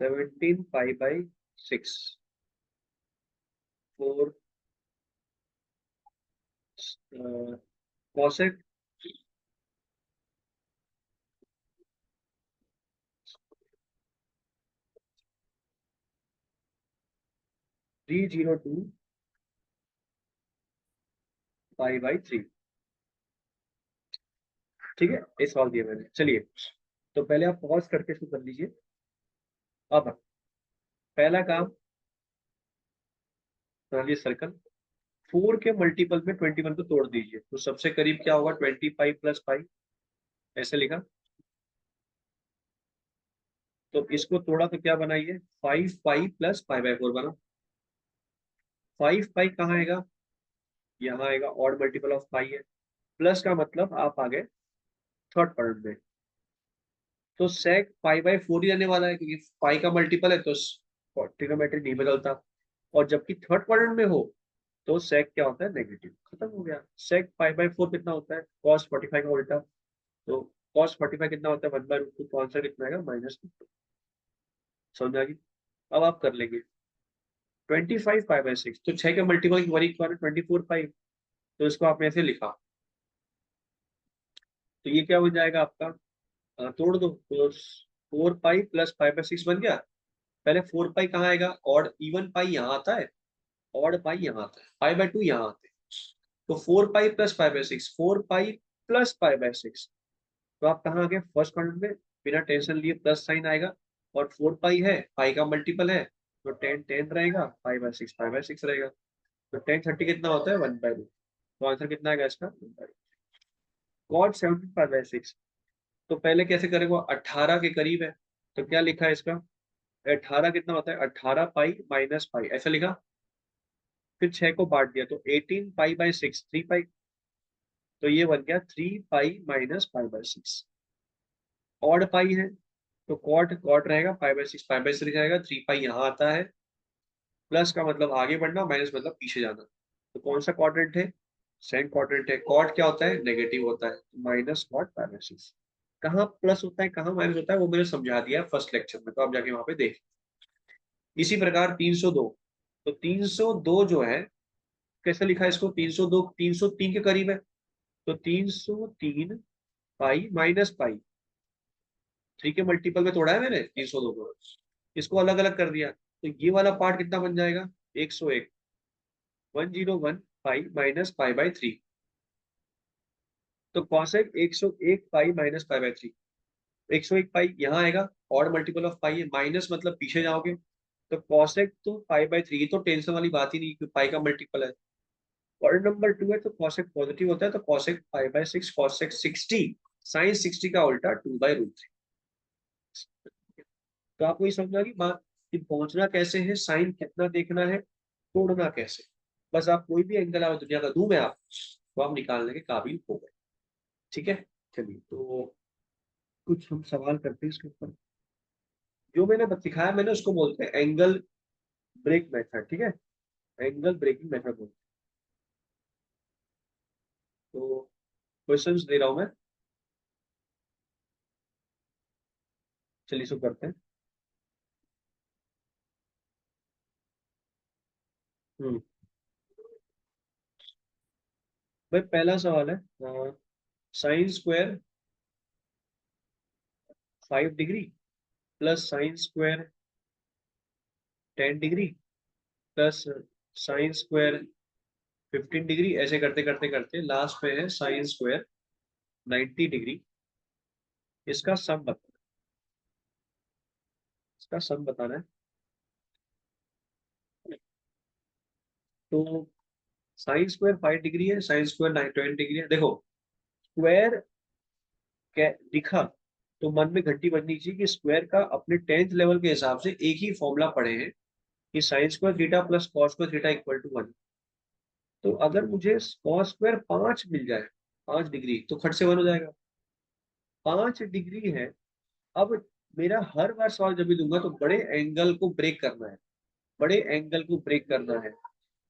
A: 17 पाई/6, 4 कॉसेक 302 पाई बाई 3। ठीक है, ये सवाल दिया मैंने। चलिए, तो पहले आप पॉज करके इसको कर लीजिए। अब पहला काम, बना सर्कल। 4 के मल्टीपल में 21 को तोड़ दीजिए, तो सबसे करीब क्या होगा, 25 प्लस 5, ऐसे लिखा। तो इसको तोड़ा तो क्या बनाइए, 5 पाई प्लस 5/4 बना। 5 पाई कहाँ आएगा, यहाँ आएगा, और मल्टीपल ऑफ पाई है। प्लस का मतलब आप आ गए थर्ड क्वाड्रेंट में। तो सेक पाई/4 ही रहने वाला है, क्योंकि पाई का मल्टीपल है, तो ट्रिग्नोमेट्री नहीं बदलता। और जबकि थर्ड क्वाड्रेंट में हो तो सेक क्या होता है, नेगेटिव। खत्म हो गया। सेक पाई/4 कितना होता है, cos 45 का उल्टा। तो cos 45 कितना होता है, 1/√2। तो आंसर कितना आएगा, -2। समझ आ गई। अब आप कर लेंगे 25 पाई/6, तो 6 के मल्टीपल की वही 24 पाई। तो इसको आपने ऐसे लिखा, तो ये क्या हो जाएगा आपका, तोड़ दो तो 4 पाई प्लस 5/6 बन गया। पहले 4 पाई कहाँ आएगा, और इवन पाई यहाँ आता है, ऑड पाई यहाँ आता है, पाई/2 यहाँ आते हैं। तो 4 पाई प्लस 5/6, 4 पाई प्लस 5/6। तो आप कहाँ आ गए, फर्स्ट क्वाड्रेंट में। बिना टेंशन लिए प्लस साइन आएगा, और 4 पाई है, पाई का मल्टीपल है, तो 10 रहेगा, 5/6 रहेगा। तो 10 30 कितना होता है, 1/2। तो आंसर कितना आएगा इसका, 1/2। कॉट 75/6। तो पहले कैसे करेंगे, 18 के करीब है, तो क्या लिखा है इसका, 18 कितना होता है, 18 पाई - पाई, ऐसा लिखा। फिर 6 को बांट दिया, तो 18 पाई/6, 3 पाई। तो ये बन गया 3 पाई - 5/6। ऑड पाई है, तो कॉट कॉट रहेगा, 5/6 5/6 रहेगा, 3 पाई यहाँ आता है। प्लस का मतलब आगे बढ़ना, माइनस मतलब पीछे जाना। तो कौन सा क्वाड्रेंट है, सेकंड क्वाड्रेंट है। कॉट क्या होता है, नेगेटिव होता है, -cot 5/6। कहाँ प्लस होता है, कहाँ माइनस होता है, वो मैंने समझा दिया फर्स्ट लेक्चर में, तो आप जाके वहां पे देख। इसी प्रकार 302। तो 302 जो है, कैसे लिखा है इसको, 302 303 के करीब है। तो 303 पाई - पाई। 3 के मल्टीपल में तोड़ा है मैंने 302 को, इसको अलग अलग कर दिया। तो ये वाला पार्ट कितना बन जाएगा, 101, 101 पाई - पाई/3। तो कॉसेक 101 पाई - पाई/3। 101 पाई यहाँ आएगा, और मल्टीपल ऑफ पाई है, माइनस मतलब पीछे जाओगे। तो कॉसेक तो पाई/3, तो टेंशन वाली बात ही नहीं, क्योंकि पाई का मल्टीपल है। क्वाड्रेंट नंबर 2 है, तो कॉसेक पॉजिटिव होता है, तो कॉसेक पाई/6, कॉसेक 60, साइन 60 का उल्टा 2/√3। तो आपको ये समझना कि बात, कि पहुंचना कैसे है, साइन कितना देखना है, तोड़ना कैसे। बस आप कोई भी एंगल आप दुनिया का दूं मैं आप, तो आप निकालने के काबिल हो गए। ठीक है। चलिए, तो कुछ हम सवाल करते हैं इसके ऊपर। जो मैंने सिखाया मैंने उसको बोलते हैं एंगल ब्रेक मेथड। ठीक है, एंगल ब्रेकिंग मेथड बोलते हैं। तो क्वेश्चंस दे रहा हूं मैं, चलिए शुरू करते हैं। हम्म भाई, पहला सवाल है, sine square 5 degree plus sine square 10 degree plus sine square 15 degree, ऐसे करते करते करते लास्ट में है साइन स्क्वायर 90 डिग्री। इसका सम बताना, इसका सम बताना है। तो साइन स्क्वायर 5 डिग्री है, साइन स्क्वायर 20 डिग्री है। देखो, स्क्वायर दिखा तो मन में घंटी बननी चाहिए कि स्क्वायर का अपने 10th लेवल के हिसाब से एक ही फॉर्मूला पढ़े हैं, कि sine square theta plus cos square theta equal to 1। तो अगर मुझे कॉस स्क्वायर 5 मिल जाए, 5 डिग्री, तो खट से 1 हो जाएगा। 5 डिग्री है। अब मेरा हर बार सवाल जब भी दूंगा तो बड़े एंगल को ब्रेक करना है, बड़े एंगल को ब्रेक करना है।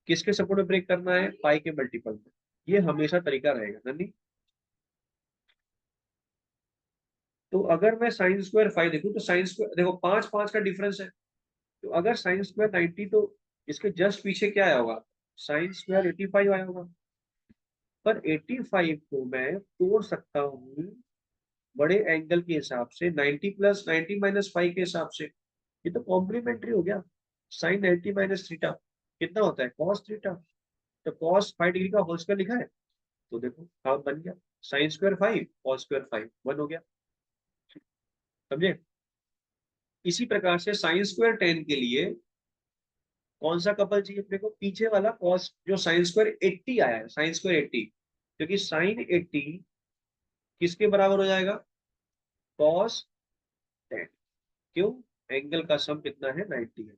A: किसके सपोर्ट में ब्रेक करना है, पाई के मल्टीपल में। ये हमेशा तरीका रहेगा ना, नहीं। तो अगर मैं साइन स्क्वायर 5 देखूं, तो साइन स्क्वायर देखो, 5 5 का डिफरेंस है। तो अगर साइन स्क्वायर 90, तो इसके जस्ट पीछे क्या आया होगा, साइन स्क्वायर 85 आया होगा। पर 85 को मैं तोड़ सकता हूँ बड़े एंगल के हिसाब से, 90 प्लस 90 माइनस 5 के हिसाब से। ये तो कॉम्प्लीमेंट्री हो गया, साइन 90 माइनस थीटा। कितना होता है कॉस थीटा। तो कॉस 5 डिग्री का होल स्क्वायर लिखा है, तो देखो काम बन गया, साइन स्क्वायर 5 कॉस स्क्वायर 5 1 हो गया, समझे। इसी प्रकार से साइन स्क्वायर 10 के लिए कौन सा कपल चाहिए अपने को, पीछे वाला कॉस जो साइन स्क्वायर 80 आया है, साइन स्क्वायर 80, क्योंकि साइन 80 किसके बराबर हो जाएगा, कॉस 10। क्यों, एंगल का सम कितना है 90 है,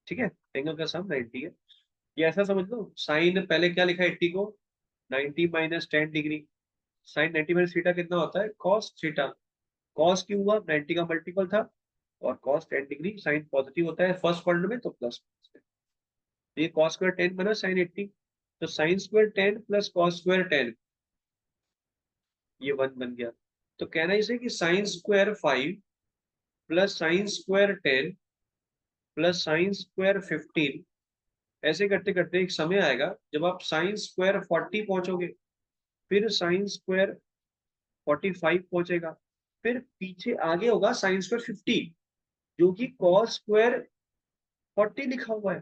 A: ठीक है, एंगल का सम 90 है। ये ऐसा समझ लो, साइन पहले क्या लिखा है 80 को, 90 minus 10 degree, sine 90 minus theta कितना होता है कॉस थीटा, कॉस क्यों हुआ 90 का मल्टीपल था, और कॉस 10 डिग्री साइन पॉजिटिव होता है फर्स्ट क्वाड्रेंट में तो प्लस, ये कॉस स्क्वायर 10 बना साइन 80, तो sine square 10 plus cos square 10 ये 1 बन गया। तो कहना इसे कि sine square 5 plus sine square 10 plus sine square 15, ऐसे करते करते एक समय आएगा जब आप साइन स्क्वायर 40 पहुंचोगे, फिर साइन स्क्वायर 45 पहुंचेगा, फिर पीछे आगे होगा साइन स्क्वायर 50, जो कि कॉस स्क्वायर 40 लिखा हुआ है।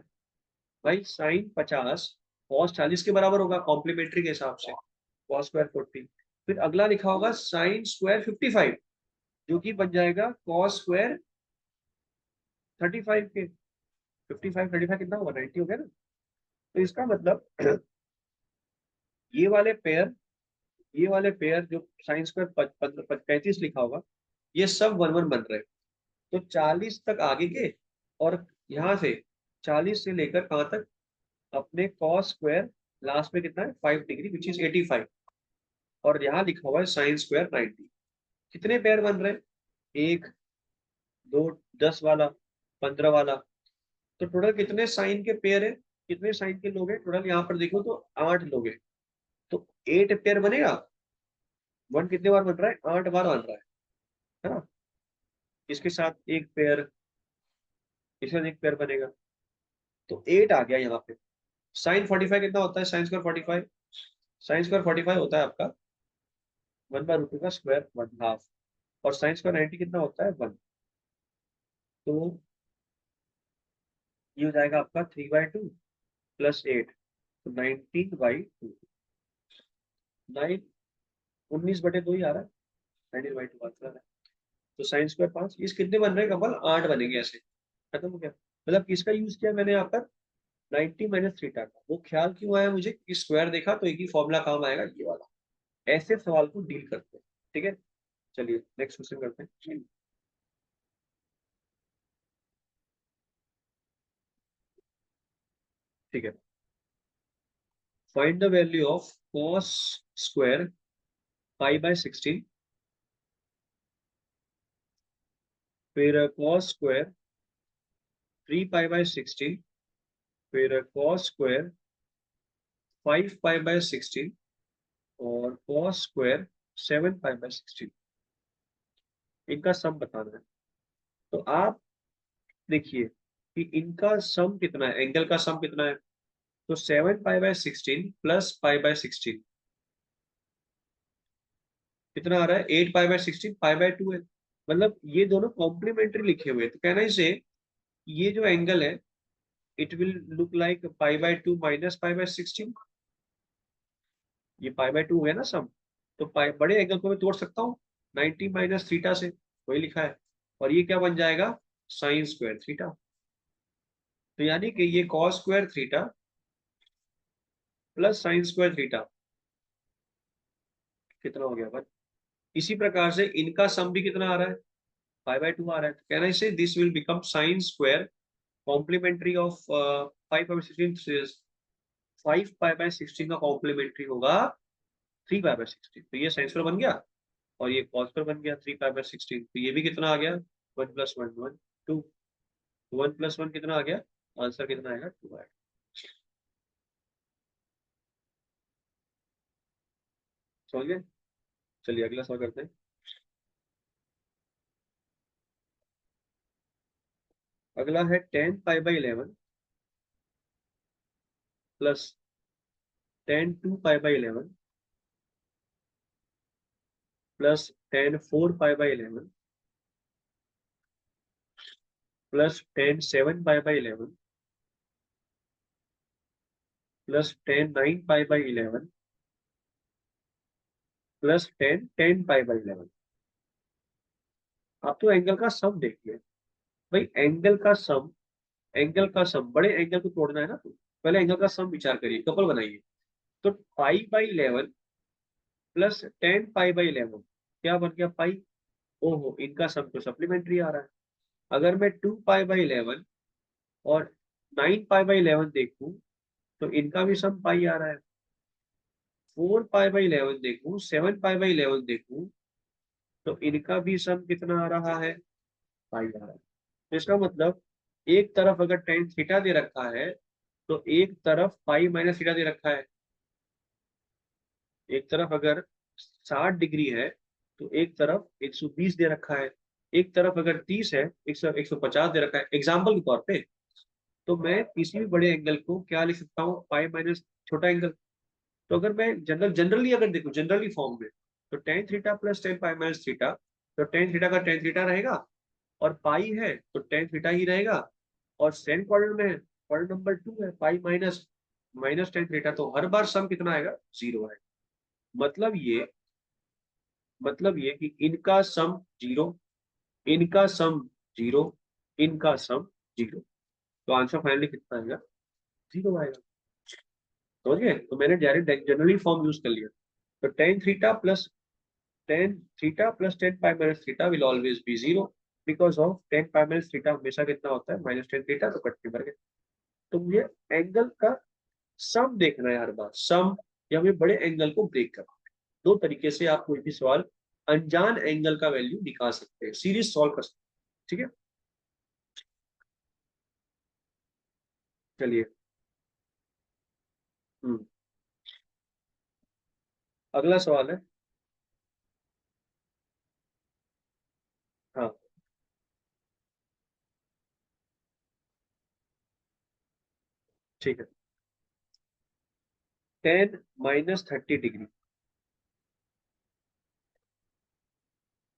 A: भाई साइन 50 कॉस 40 के बराबर होगा कॉम्प्लीमेंट्री के हिसाब से, कॉस स्क्वायर 40, फिर अगला लिखा होगा साइन स्क्वायर 55, जो कि बन जाएगा कॉस स्क्वायर 35 के, 55 35 कितना होगा 90 हो गया ना। तो इसका मतलब ये वाले पेयर, ये वाले पेयर जो साइन स्क्वायर 35 लिखा होगा, ये सब 1 1 बन रहे हैं। तो 40 तक आगे के, और यहाँ से 40 से लेकर कहाँ तक, अपने कॉस स्क्वायर लास्ट में कितना है 5 डिग्री विच इज 85, और यहाँ लिखा हुआ है साइन स्क्वायर 90। कितने पेयर बन रहे हैं, एक, दो, 10 वाला, 15 वाला, तो टोटल कितने साइन के पेयर है, कितने साइन के लोग हैं टोटल, यहाँ पर देखो तो 8 लोग हैं, तो 8 पेयर बनेगा, 1 कितने बार बन रहा है 8 बार बन रहा है ना। इसके साथ एक पेयर, इसके साथ एक पेयर बनेगा, तो 8 आ गया यहाँ पे। साइन 45 कितना होता है, साइन स्क्वायर 45, साइन स्क्वायर 45 होता है आपका 1/√2 का स्क्वायर 1/2, और साइन स्क्वायर 90 कितना होता है 1, तो ये हो जाएगा आपका 3/2 प्लस 8, तो 19/2, 19/2 ही आ रहा है, 19/2 बात कर रहा है। तो साइन स्क्वायर 5, इस कितने बन रहे हैं कपल 8 बनेंगे ऐसे, खत्म हो गया। मतलब किसका यूज किया मैंने यहाँ पर 90 माइनस थीटा का, वो ख्याल क्यों आया मुझे कि स्क्वायर देखा तो एक ही फॉर्मूला काम आएगा ये वाला, ऐसे सवाल को डील करते हैं, ठीक है। चलिए नेक्स्ट क्वेश्चन करते हैं। ठीक है, find the value of cos square π/16, फिर कॉस स्क्वायर 3π/16, फिर कॉस स्क्वायर 5π/16, और कॉस स्क्वायर 7π/16, इनका सम बताना है। तो आप देखिए कि इनका सम कितना है, एंगल का सम कितना है, तो 7π/16 प्लस π/16 कितना आ रहा है, 8π/16 π/2 है, मतलब ये दोनों कॉम्प्लीमेंट्री लिखे हुए हैं। तो कहना इसे ये जो एंगल है it will look like π/2 minus π/16, ये π/2 है ना सम, तो पाई बड़े एंगल को मैं तोड़ सकता हूँ 90 माइनस थीटा से, वही लिखा है, और ये क्या बन जाएगा साइन स्क्वायर थीटा। तो यानी कि ये cos square theta plus sign square theta कितना हो गया भाई। इसी प्रकार से इनका सम भी कितना आ रहा है, 5/2 आ रहा है, तो कहना इसे this will become sine square complementary of 5/16, 5π/16 का कॉम्प्लीमेंट्री होगा 3π/16, तो ये साइन स्क्वायर बन गया, और ये कॉस स्क्वायर बन गया 3π/16, तो ये भी कितना आ गया 1+1 2, 1+1 कितना आ गया, आंसर कितना आएगा 2 आएगा। समझ गए। चलिए अगला सवाल करते हैं। अगला है 10π/11 plus 10 2π/11 plus 10 4π/11 plus 10 7π/11 plus 10 9 pi by 11 plus 10 10 pi by 11। आप तो एंगल का सम देखिए भाई, एंगल का सम बड़े एंगल को तोड़ना है ना, तो पहले एंगल का सम विचार करिए, कपल बनाइए। तो पाई बाई 11 प्लस 10 पाई बाई 11 क्या बन गया पाई। ओहो, इनका सम तो सप्लीमेंट्री आ रहा है। अगर मैं 2 पाई बाई 11 और 9 पाई बाई 11 देखूं तो इनका भी सम पाई आ रहा है। 4 पाई बाई 11 देखूं, 7 पाई बाई 11 देखूं तो इनका भी सम कितना आ रहा है, पाई आ रहा है। तो इसका मतलब एक तरफ अगर टेन थीटा दे रखा है तो एक तरफ पाई माइनस थीटा दे रखा है। एक तरफ अगर 60 डिग्री है तो एक तरफ 120 दे रखा है। एक तरफ अगर 30 है, 150 दे रखा है, एग्जाम्पल के तौर पे। तो मैं किसी भी बड़े एंगल को क्या लिख सकता हूँ, पाई माइनस छोटा एंगल। तो अगर मैं जनरली अगर देखूं, जनरली फॉर्म में, तो टेन थीटा प्लस 10 पाई माइनस थीटा, तो टेन थीटा का टेन थीटा रहेगा, और पाई है तो टेन थीटा ही रहेगा। और सेकंड क्वाड्रेंट में है, क्वाड्रेंट नंबर 2 है, pi minus minus tan theta, तो हर बार सम कितना आएगा, जीरो है। मतलब ये मतलब ये कि इनका सम जीरो, इनका सम जीरो, इनका सम जीरो। तो आंसर फाइनली कितना आएगा, जीरो आएगा। समझ गए, तो मैंने डायरेक्ट जनरली फॉर्म यूज कर लिया। तो ten pi minus theta will always be zero, because of ten pi minus theta हमेशा कितना होता है, माइनस टेन थीटा, तो कट के भर गए। तो मुझे एंगल का सम देखना है हर बार, सम, या मुझे बड़े एंगल को ब्रेक करना है। दो तरीके से आप कोई भी सवाल अनजान एंगल का वैल्यू निकाल सकते हैं, सीरीज सॉल्व कर सकते हैं। ठीक है, चलिए। हम्म अगला सवाल है। हाँ, ठीक है। 10 - 30 degree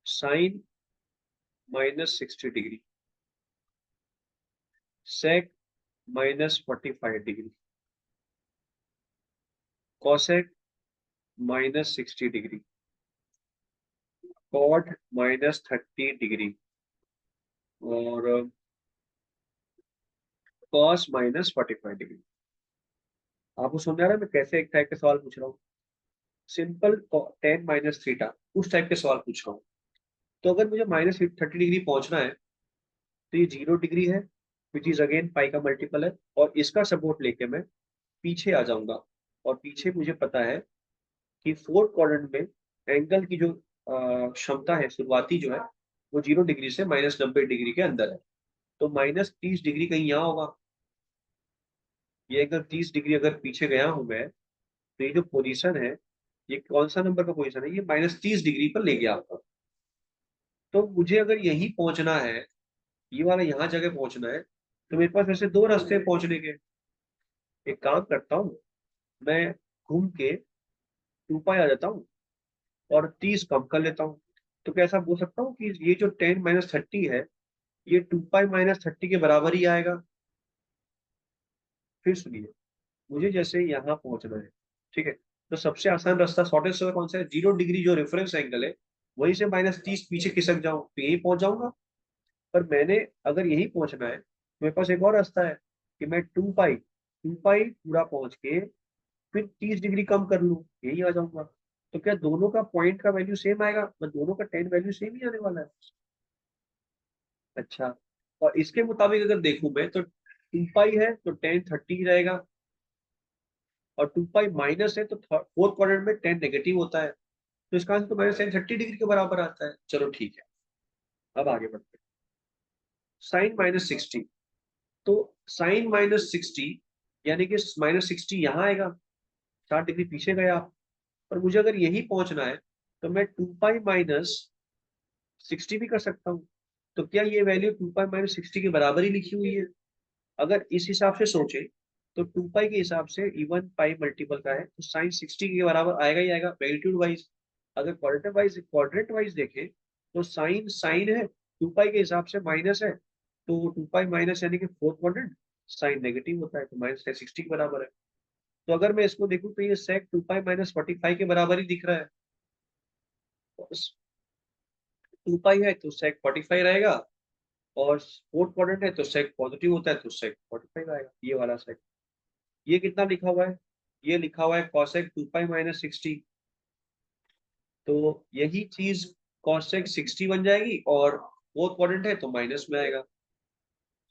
A: sine -60 degree sec -45 degree cosec -60 degree cot -30 degree और कॉस -45 डिग्री। आपको समझ आ रहा है मैं कैसे एक टाइप के सवाल पूछ रहा हूँ। सिंपल 10 - थीटा उस टाइप के सवाल पूछ रहा हूँ। तो अगर मुझे -30 डिग्री पहुंचना है तो ये 0 डिग्री है, विच इज अगेन पाई का मल्टीपल है, और इसका सपोर्ट लेके मैं पीछे आ जाऊंगा। और पीछे मुझे पता है कि फोर्थ क्वाड्रेंट में एंगल की जो क्षमता है शुरुआती जो है, वो 0 डिग्री से -90 डिग्री के अंदर है। तो -30 डिग्री कहीं यहाँ होगा। ये अगर 30 डिग्री अगर पीछे गया हूं मैं, तो ये जो पोजीशन है, ये कौन सा नंबर का पोजीशन है, ये -30 डिग्री पर ले गया आपको। तो मुझे अगर यहीं पहुंचना है, ये वाला यहाँ जगह पहुंचना है, तो मेरे पास वैसे दो रास्ते हैं पहुंचने के। एक काम करता हूँ, मैं घूम के 2 पाई आ जाता हूँ और 30 कम कर लेता हूँ। तो कैसा बोल सकता हूँ कि ये जो 10 - 30 है, ये 2 पाई - 30 के बराबर ही आएगा। फिर सुनिए, मुझे जैसे यहाँ पहुंचना है, ठीक है, तो सबसे आसान रास्ता, शॉर्टेस्ट रास्ता कौन सा है, 0 डिग्री जो रेफरेंस एंगल है, वहीं से -30 पीछे खिसक जाऊं तो यही पहुंच जाऊंगा। पर मैंने अगर यही पहुंचना है तो मेरे पास एक और रास्ता है कि मैं 2 पाई पूरा पहुंच के फिर 30 डिग्री कम कर लूं, यही आ जाऊंगा। तो क्या दोनों का पॉइंट का वैल्यू सेम आएगा, मतलब दोनों का टेन वैल्यू सेम ही आने वाला है। अच्छा, और इसके मुताबिक अगर देखूं मैं, तो 2 पाई है तो 10 30 रहेगा, और 2 पाई माइनस है तो फोर्थ क्वाड्रेंट में 10 नेगेटिव होता है। तो इसका आंसर तो -10 30 डिग्री के बराबर आता है। चलो ठीक है, अब आगे बढ़ते हैं। sin -60, तो sin -60 यानी कि -60 यहाँ आएगा, 60 डिग्री पीछे गए आप। पर मुझे अगर यही पहुंचना है तो मैं 2 पाई - 60 भी कर सकता हूँ। तो क्या ये वैल्यू 2 पाई - 60 के बराबर ही लिखी हुई है। अगर इस हिसाब से सोचे तो 2 पाई के हिसाब से इवन पाई मल्टीपल का है, तो sin 60 के बराबर आएगा ही आएगा मैग्नीट्यूड वाइज। अगर क्वाड्रेंट वाइज देखें तो साइन साइन है, 2 पाई के हिसाब से माइनस है, तो 2 पाई माइनस यानी कि फोर्थ क्वाड्रेंट साइन नेगेटिव होता है, तो -10 60 के बराबर है। तो अगर मैं इसको देखूं तो ये sec 2 पाई माइनस 45 के बराबर ही दिख रहा है। 2 पाई है तो sec 45 रहेगा, और फोर्थ क्वाड्रेंट है तो sec पॉजिटिव होता है तो sec 45 आएगा, ये वाला sec। ये कितना लिखा हुआ है? ये लिखा हुआ है cosec 2 पाई माइनस 60। तो यही चीज cosec 60 बन जाएगी, और फोर्थ क्वाड्रेंट है तो माइनस में आएगा।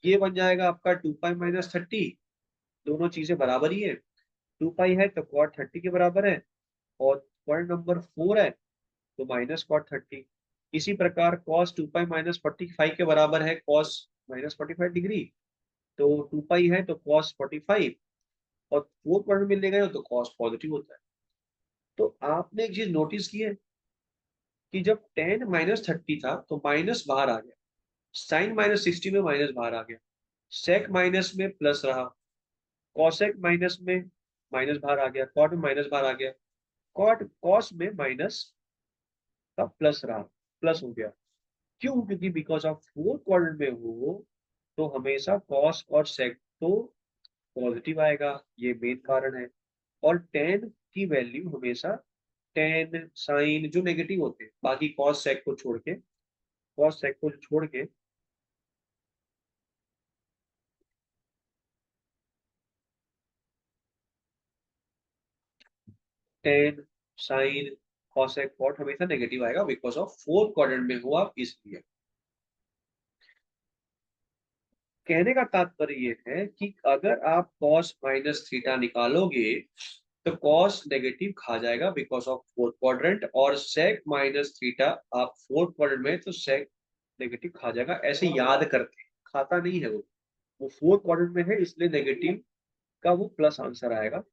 A: ये बन जाएगा आपका 2 पाई माइनस 30। दोनों चीजें बराबर ही है। 2 पाई है तो cot 30 के बराबर है, और पॉइंट नंबर 4 है तो माइनस cot 30। इसी प्रकार cos 2 पाई माइनस 45 के बराबर है cos माइनस 45 डिग्री। तो 2 पाई है तो cos 45, और फोर्थ क्वाड्रेंट में ले गए हो तो cos पॉजिटिव होता है। तो आपने एक चीज नोटिस की है कि जब tan-30 था तो माइनस बाहर आ गया, sin-60 में माइनस बाहर आ गया, sec माइनस में प्लस रहा, cosec माइनस में माइनस बाहर आ गया, cot में माइनस बाहर आ गया, cot cos में माइनस का प्लस रहा, प्लस हो गया। क्यों? क्योंकि बिकॉज ऑफ फोर्थ क्वाड्रेंट में हो तो हमेशा cos और sec तो पॉजिटिव आएगा, ये मेन कारण है। और tan की वैल्यू हमेशा tan sin जो नेगेटिव होते हैं, बाकी cos sec को छोड़ के, cos sec को छोड़ के tan sin cosec cot हमेशा नेगेटिव आएगा, बिकॉज ऑफ फोर्थ क्वाड्रेंट में हो आप, इसलिए। कहने का तात्पर्य ये है कि अगर आप cos माइनस थीटा निकालोगे तो cos नेगेटिव खा जाएगा बिकॉज ऑफ फोर्थ क्वाड्रेंट, और sec माइनस थीटा आप फोर्थ क्वाड्रेंट में तो sec नेगेटिव खा जाएगा। ऐसे याद करते हैं, खाता नहीं है वो फोर्थ क्वाड्रेंट में है इसलिए नेगेटिव का वो प्लस आंसर आएगा।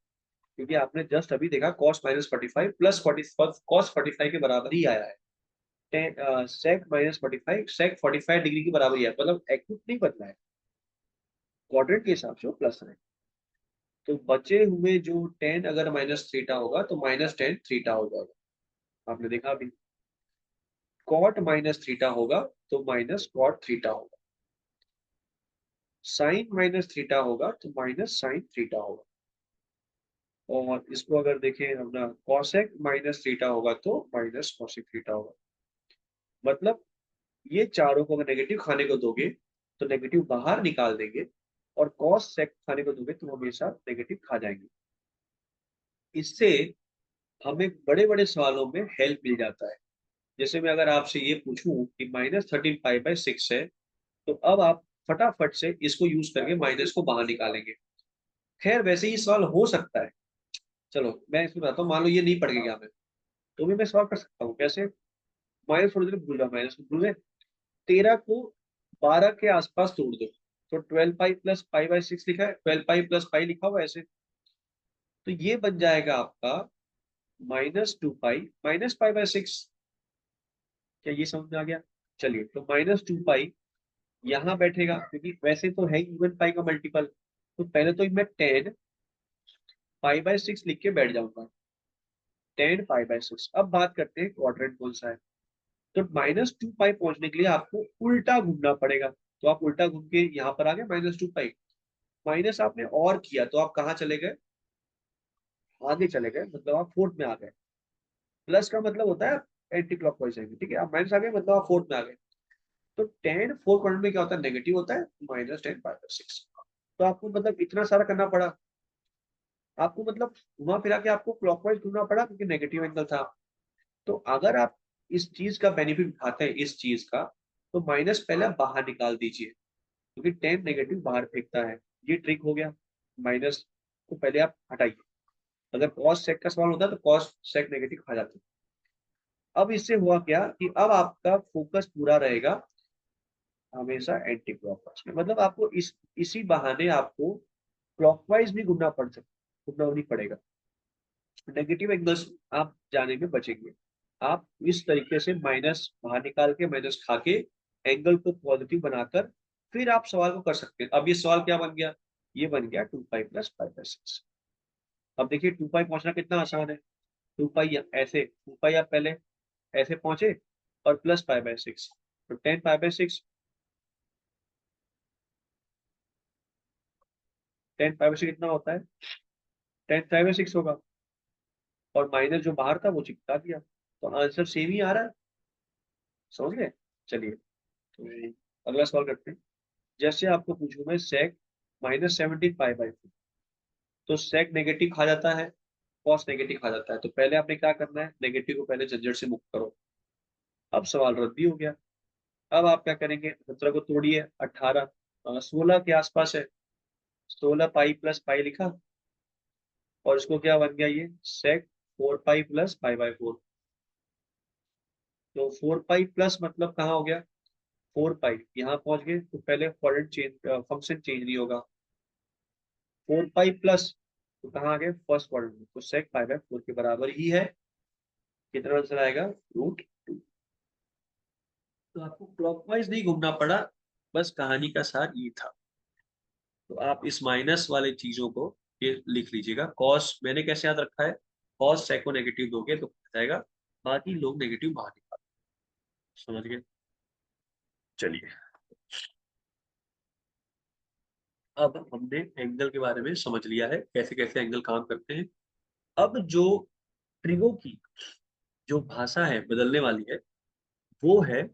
A: क्योंकि आपने जस्ट अभी देखा cos माइनस 45 प्लस 40 cos 45 के बराबर ही आया है। sec माइनस 45 sec 45 डिग्री के बराबर ही है, मतलब एक्यूट नहीं बदला है, क्वाड्रेंट के हिसाब से वो प्लस है। तो बचे हुए जो टेन अगर माइनस थीटा होगा तो माइनस टेन थीटा हो जाएगा। आपने देखा अभी कॉट माइनस थीटा होगा तो माइनस कॉट थीटा होगा, साइन माइनस थीटा होगा तो माइनस साइन थीटा होगा, और इसको अगर देखें अपना कॉसेक माइनस थीटा होगा तो माइनस कॉसेक थीटा होगा। मतलब ये चारों को अगर नेगेटिव खाने को दोगे तो नेगेटिव बाहर निकाल देंगे, और कॉस सेक खाने को दोगे तो हमेशा नेगेटिव खा जाएंगे। इससे हमें बड़े बड़े सवालों में हेल्प मिल जाता है। जैसे मैं अगर आपसे ये पूछूं कि -13 पाई/6 है, तो अब आप फटाफट से इसको यूज करके माइनस को बाहर निकालेंगे। खैर वैसे ही सवाल हो सकता है। चलो मैं इसमें बताता हूँ, मान लो ये नहीं पड़ गया मैं, तो भी मैं सवाल कर सकता हूँ। कैसे? माइनस थोड़ी देर भूल जाओ, माइनस को भूल गए, 13 को 12 के आसपास तोड़ दो, तो 12 पाई प्लस पाई/6 लिखा है, 12 पाई प्लस पाई लिखा हुआ है ऐसे। तो ये बन जाएगा आपका -2 पाई माइनस पाई/6। क्या ये समझ में आ गया? चलिए, तो -2 पाई यहाँ बैठेगा क्योंकि वैसे तो है इवन पाई का मल्टीपल, तो पहले तो मैं 10 पाई/6 लिख के बैठ जाऊंगा, 10 पाई/6। अब बात करते हैं क्वाड्रेंट कौन सा है। तो -2 पाई पहुंचने के लिए आपको उल्टा घूमना पड़ेगा, तो आप उल्टा घूम के यहाँ पर आ गए -2 पाई। माइनस आपने और किया तो आप कहाँ चले गए? आगे चले गए, मतलब आप फोर्थ में आ गए। प्लस का मतलब होता है एंटी क्लॉकवाइज आएंगे, ठीक है, आप माइनस आ गए मतलब आप फोर्थ में आ गए। तो 10 4 में क्या होता है? नेगेटिव होता है, -10 पाई/6। तो आपको मतलब इतना सारा करना पड़ा, आपको मतलब घुमा फिरा के आपको क्लॉकवाइज घूमना पड़ा क्योंकि नेगेटिव एंगल था। तो अगर आप इस चीज का बेनिफिट उठाते हैं, इस चीज का, तो माइनस पहले आप बाहर निकाल दीजिए क्योंकि 10 नेगेटिव बाहर फेंकता है। ये ट्रिक हो गया। माइनस को पहले आप हटाइए। अगर कॉस सेक का सवाल होता तो कॉस सेक नेगेटिव खा जाते। अब इससे हुआ क्या कि अब आपका फोकस पूरा रहेगा हमेशा एंटी क्लॉकवाइज में, मतलब आपको इसी बहाने आपको क्लॉकवाइज भी घूमना नहीं पड़ेगा। नेगेटिव एंगल्स आप जाने में बचेंगे। आप इस तरीके से माइनस बाहर निकाल के, माइनस खा के, एंगल को पॉजिटिव बनाकर फिर आप सवाल को कर सकते हैं। अब ये सवाल क्या बन गया? ये बन गया 2 पाई प्लस पाई/6। अब देखिए 2 पाई पहुंचना कितना आसान है। 2 पाई ऐसे, 2 पाई आप पहले ऐसे पहुंचे, और +पाई/6, तो 10 पाई/6। 10 पाई/6 कितना होता है? tan 5/6 होगा, और माइनस जो बाहर था वो चिपका दिया, तो आंसर सेम ही आ रहा है। समझ गए? चलिए, तो अगला सवाल करते हैं। जैसे आपको पूछूं मैं sec -17 पाई/4, तो sec नेगेटिव खा जाता है, cos नेगेटिव खा जाता है, तो पहले आपने क्या करना है, नेगेटिव को पहले झंझट से मुक्त करो। अब सवाल रद्द भी हो गया। अब आप क्या करेंगे, 17 को तोड़िए, 18 16 के आसपास है, 16 पाई+पाई लिखा, और इसको क्या बन गया, ये sec 4 पाई+पाई/4। तो 4 पाई+ मतलब कहाँ हो गया, 4 पाई यहाँ पहुंच गए, तो पहले क्वाड्रेंट चेंज, फंक्शन चेंज नहीं होगा। 4 पाई+ तो कहाँ आ गए, फर्स्ट क्वाड्रेंट में, तो sec पाई/4 के बराबर ही है। कितना आंसर आएगा, √2। तो आपको क्लॉकवाइज नहीं घूमना पड़ा, बस कहानी का सार ये था। तो आप इस माइनस वाले चीजों को ये लिख लीजिएगा। कॉस मैंने कैसे याद रखा है, कॉस sec को नेगेटिव दोगे तो हो जाएगा, बाकी लोग नेगेटिव बाहर निकाल। समझ गए? चलिए, अब हमने एंगल के बारे में समझ लिया है, कैसे कैसे एंगल काम करते हैं। अब जो ट्रिगो की जो भाषा है बदलने वाली है, वो है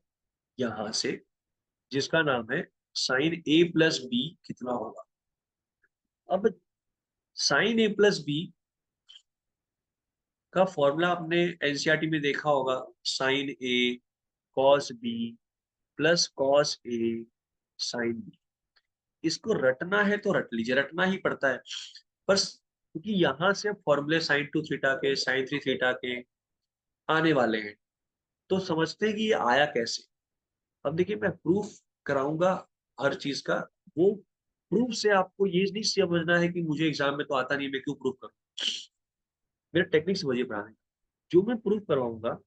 A: यहां से, जिसका नाम है sin a+b कितना होगा। अब sin a+b का फॉर्मूला आपने एनसीईआरटी में देखा होगा, sin a cos b plus cos a sin b। इसको रटना है तो रट लीजिए, रटना ही पड़ता है, बस क्योंकि यहां से फॉर्मूले sin 2 थीटा के, sin 3 थीटा के आने वाले हैं, तो समझते हैं कि ये आया कैसे। अब देखिए, मैं प्रूफ कराऊंगा हर चीज का, वो प्रूफ से आपको ये नहीं समझना है कि मुझे एग्जाम में तो आता नहीं, मैं क्यों प्रूफ करूं। मेरा टेक्निक समझिए पढ़ाने का। जो मैं प्रूफ करवाऊंगा,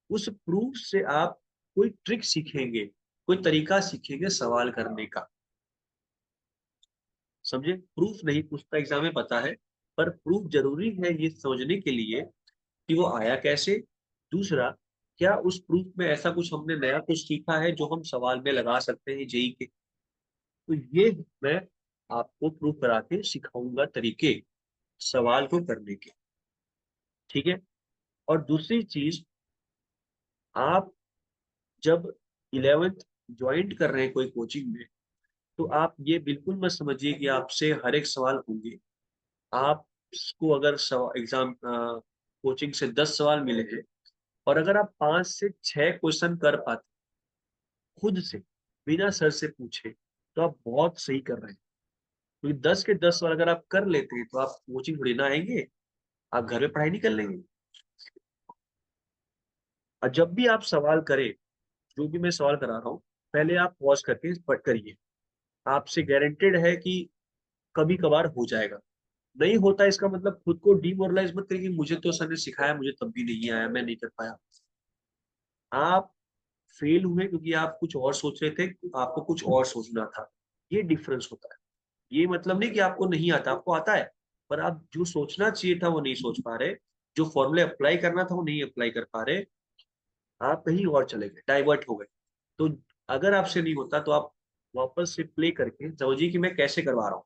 A: उस प्रूफ से आप कोई ट्रिक सीखेंगे, कोई तरीका सीखेंगे सवाल करने का। समझे? प्रूफ नहीं पूछता एग्जाम में, पता है, पर प्रूफ जरूरी है ये समझने के लिए कि वो आया कैसे। दूसरा, क्या उस प्रूफ में ऐसा कुछ हमने नया कुछ सीखा है जो हम सवाल में लगा सकते हैं जेई के। तो ये मैं आपको प्रूफ करा के सिखाऊंगा तरीके सवाल को करने के। ठीक है? और दूसरी चीज, आप जब 11th ज्वाइंट कर रहे हैं कोई कोचिंग में, तो आप ये बिल्कुल मत समझिए कि आपसे हर एक सवाल होंगे। आपको अगर एग्जाम कोचिंग से 10 सवाल मिले हैं, और अगर आप 5 से 6 क्वेश्चन कर पाते खुद से, बिना सर से पूछे, तो आप बहुत सही कर रहे हैं। क्योंकि 10 के 10 सवाल अगर आप कर लेते हैं, तो आप कोचिंग थोड़ी ना आएंगे, आप घर में पढ़ाई नहीं कर लेंगे। और जब भी आप सवाल करें, जो भी मैं सवाल करा रहा हूँ, पहले आप पॉज करके करिए। आपसे गारंटेड है कि कभी कभार हो जाएगा। नहीं होता इसका मतलब खुद को डिमोरलाइज मत करिए, मुझे तो सर ने सिखाया, मुझे तब भी नहीं आया, मैं नहीं कर पाया। आप फेल हुए क्योंकि आप कुछ और सोच रहे थे, आपको कुछ और सोचना था। ये डिफरेंस होता है। ये मतलब नहीं कि आपको नहीं आता, आपको आता है, पर आप जो सोचना चाहिए था वो नहीं सोच पा रहे, जो फॉर्मूले अप्लाई करना था वो नहीं अप्लाई कर पा रहे, आप कहीं और चले गए, डाइवर्ट हो गए। तो अगर आपसे नहीं होता, तो आप वापस से प्ले करके समझिए कि मैं कैसे करवा रहा हूँ।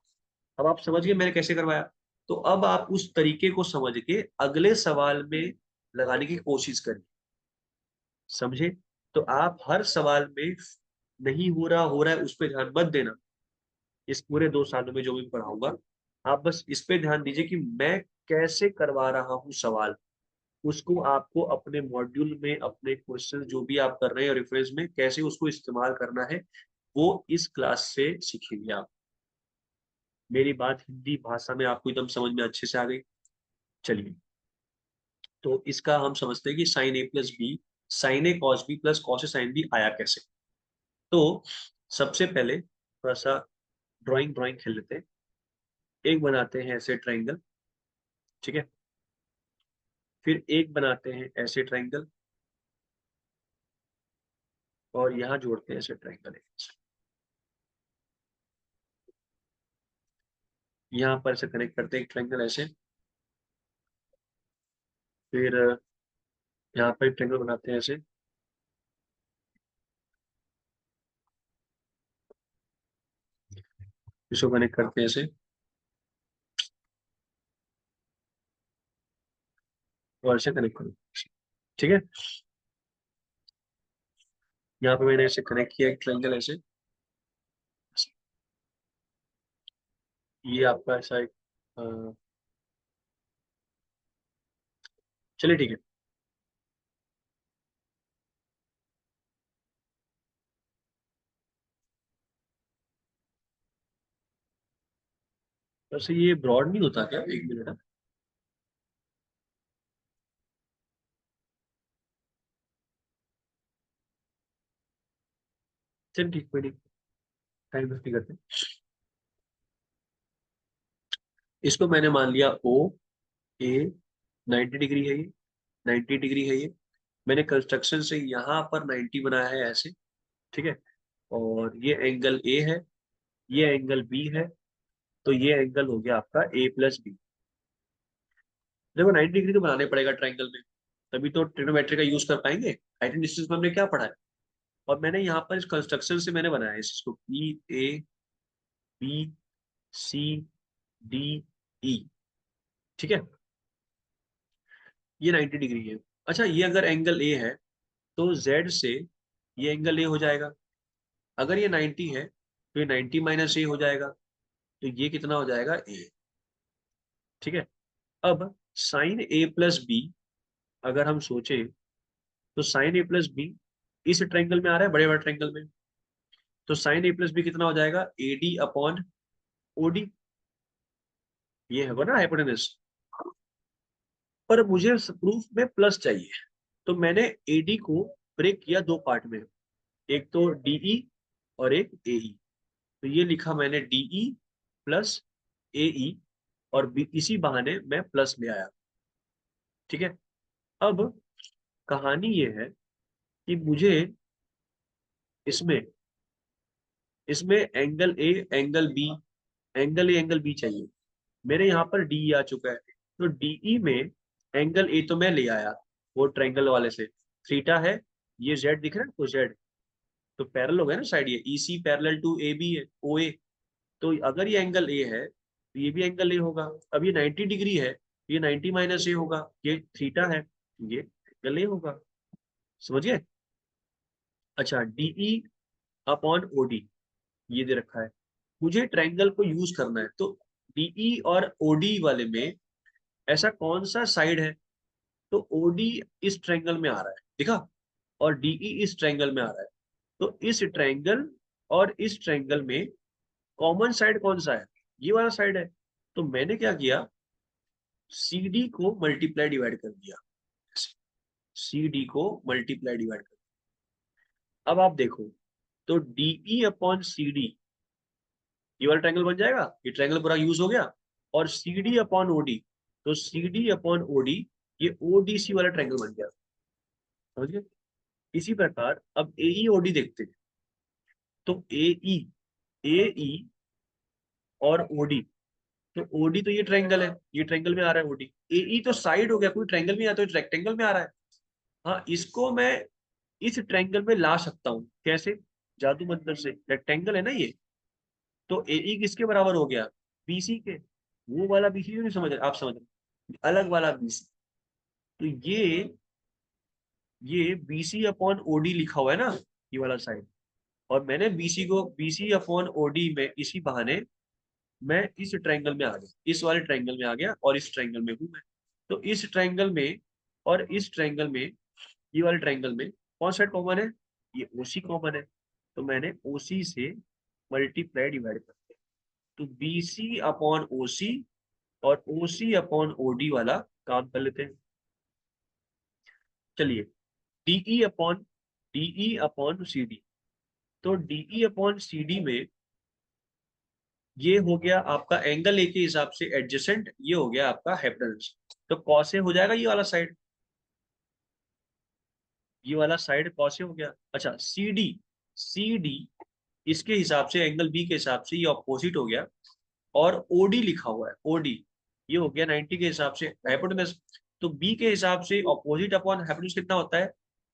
A: अब आप समझ गए मैंने कैसे करवाया, तो अब आप उस तरीके को समझ के अगले सवाल में लगाने की कोशिश करिए। समझे? तो आप हर सवाल में नहीं हो रहा है उस पर ध्यान मत देना। इस पूरे 2 सालों में जो भी पढ़ाऊंगा, आप बस इस पे ध्यान दीजिए कि मैं कैसे करवा रहा हूँ सवाल। उसको आपको अपने मॉड्यूल में, अपने क्वेश्चन जो भी आप कर रहे हैं रेफरेंस में, कैसे उसको इस्तेमाल करना है, वो इस क्लास से सीखेंगे आप। मेरी बात हिंदी भाषा में आपको एकदम समझ में अच्छे से आ गई। चलिए, तो इसका हम समझते हैं कि sin a+b, sin a cos b plus cos A sine B आया कैसे। तो सबसे पहले थोड़ा सा ड्राइंग ड्राइंग खेल लेते हैं। एक बनाते हैं ऐसे ट्राइंगल, ठीक है, फिर एक बनाते हैं ऐसे ट्राइंगल, और यहाँ जोड़ते हैं ऐसे ट्राइंगल। यहाँ पर से कनेक्ट करते हैं एक ट्राइंगल ऐसे, फिर यहाँ पर एक ट्राइंगल बनाते हैं ऐसे, इसको कनेक्ट करते हैं ऐसे, और ऐसे कनेक्ट करो। ठीक है, यहाँ पे मैंने ऐसे कनेक्ट किया एक ट्रायंगल ऐसे, ये आपका ऐसा एक चलिए ठीक है। वैसे ये ब्रॉड नहीं होता क्या, एक मिनट। चलिए ठीक, कोई नहीं, टाइम वेस्ट नहीं करते। इसको मैंने मान लिया ओ ए, 90 डिग्री है ये, 90 डिग्री है ये। मैंने कंस्ट्रक्शन से यहाँ पर 90 बनाया है ऐसे। ठीक है, और ये एंगल ए है, ये एंगल बी है, तो ये एंगल हो गया आपका ए प्लस बी। देखो 90 डिग्री तो बनाने पड़ेगा ट्रायंगल में, तभी तो ट्रिग्नोमेट्री का यूज कर पाएंगे। हाइट एंड डिस्टेंस में हमने क्या पढ़ा है, और मैंने यहाँ पर इस कंस्ट्रक्शन से मैंने बनाया है इसको, ई A B C D E. ठीक है, ये 90 डिग्री है। अच्छा, ये अगर एंगल ए है तो जेड से ये एंगल ए हो जाएगा। अगर ये 90 है तो ये 90 माइनस ए हो जाएगा, तो ये कितना हो जाएगा, ए। ठीक है, अब साइन ए प्लस बी अगर हम सोचे, तो साइन ए प्लस बी इस ट्रायंगल में आ रहा है, बड़े बड़े ट्रायंगल में, तो साइन ए प्लस बी कितना हो जाएगा, A D upon O D. ये है ना हाइपोटेनस। पर मुझे प्रूफ में प्लस चाहिए, तो मैंने एडी को ब्रेक किया दो पार्ट में, एक तो डीई और एक एई। तो ये लिखा मैंने डीई प्लस एई, और इसी बहाने मैं प्लस ले आया। ठीक है, अब कहानी ये है कि मुझे इसमें इसमें angle A angle B, angle A angle B चाहिए। मेरे यहाँ पर डी आ चुका है, तो डीई में एंगल ए तो मैं ले आया वो ट्रायंगल वाले से, थीटा है, ये जेड दिख रहा है, तो जेड तो पैरेलल हो गया ना साइड, ये EC parallel to A B है, ओ ए। तो अगर ये एंगल ए है तो ये भी एंगल ए होगा। अब ये 90 डिग्री है, ये 90 माइनस ए होगा, ये थीटा है, ये एंगल ए होगा। समझ गए। अच्छा, डीई अपॉन ओडी ये दे रखा है, मुझे ट्रायंगल को यूज करना है, तो डीई और ओडी वाले में ऐसा कौन सा साइड है, तो ओडी इस ट्रायंगल में आ रहा है, देखा, और डीई इस ट्रायंगल में आ रहा है। तो इस ट्रायंगल और इस ट्रायंगल में कॉमन साइड कौन सा है, ये वाला साइड है। तो मैंने क्या किया, सी डी को मल्टीप्लाई डिवाइड कर दिया, सी डी को मल्टीप्लाई डिवाइड कर दिया। अब आप देखो, तो डीई अपॉन सी डी ये वाला ट्रायंगल बन जाएगा, ये ट्रायंगल पूरा यूज हो गया। और सी डी अपॉन ओडी, तो सी डी अपॉन ओडी ये ओडीसी वाला ट्रायंगल बन गया। समझ गए। इसी प्रकार अब एई ओडी देखते हैं, तो एई एई और ओडी, तो ओडी तो ये ट्रायंगल है, ये ट्रायंगल में आ रहा है ओडी। एई तो साइड हो गया, कोई ट्रायंगल में आता है, रेक्टेंगल में आ रहा है। हाँ, इसको मैं इस ट्रायंगल में ला सकता हूँ, कैसे, जादू मंत्र से, रेक्टेंगल है ना ये, तो एई किसके बराबर हो गया, बीसी के। वो वाला बीसी नहीं समझ रहे आप, समझ रहे, अलग वाला बीसी। तो ये बीसी अपॉन ओडी लिखा हुआ है ना, ये वाला साइड, और मैंने बीसी को बीसी अपॉन ओडी में इसी बहाने मैं इस ट्रायंगल में आ गया, इस वाले ट्रायंगल में आ गया, और इस ट्रायंगल में हूं मैं। तो इस ट्रायंगल में और इस ट्रायंगल में, ये वाले ट्रायंगल में कौन साइड कॉमन है, ये ओसी कॉमन है। तो मैंने ओसी से मल्टीप्लाई डिवाइड कर दिया, तो बीसी अपॉन ओसी और ओसी अपॉन ओडी वाला काम कर लेते हैं। चलिए, डीई अपॉन सी डी, तो डीई अपॉन सी डी में ये हो गया आपका एंगल ए के हिसाब से एडजेसेंट, ये हो गया आपका हाइपोटेनस। तो कॉस ए हो जाएगा ये वाला साइड, ये वाला साइड कॉस ए हो गया। अच्छा, सी डी इसके हिसाब से एंगल बी के हिसाब से ये ऑपोजिट हो गया, और ओडी लिखा हुआ है, ओडी ये हो गया 90 के हिसाब से हाइपोटेनस। तो बी के हिसाब से ऑपोजिट अपॉन हाइपोटेनस कितना होता है,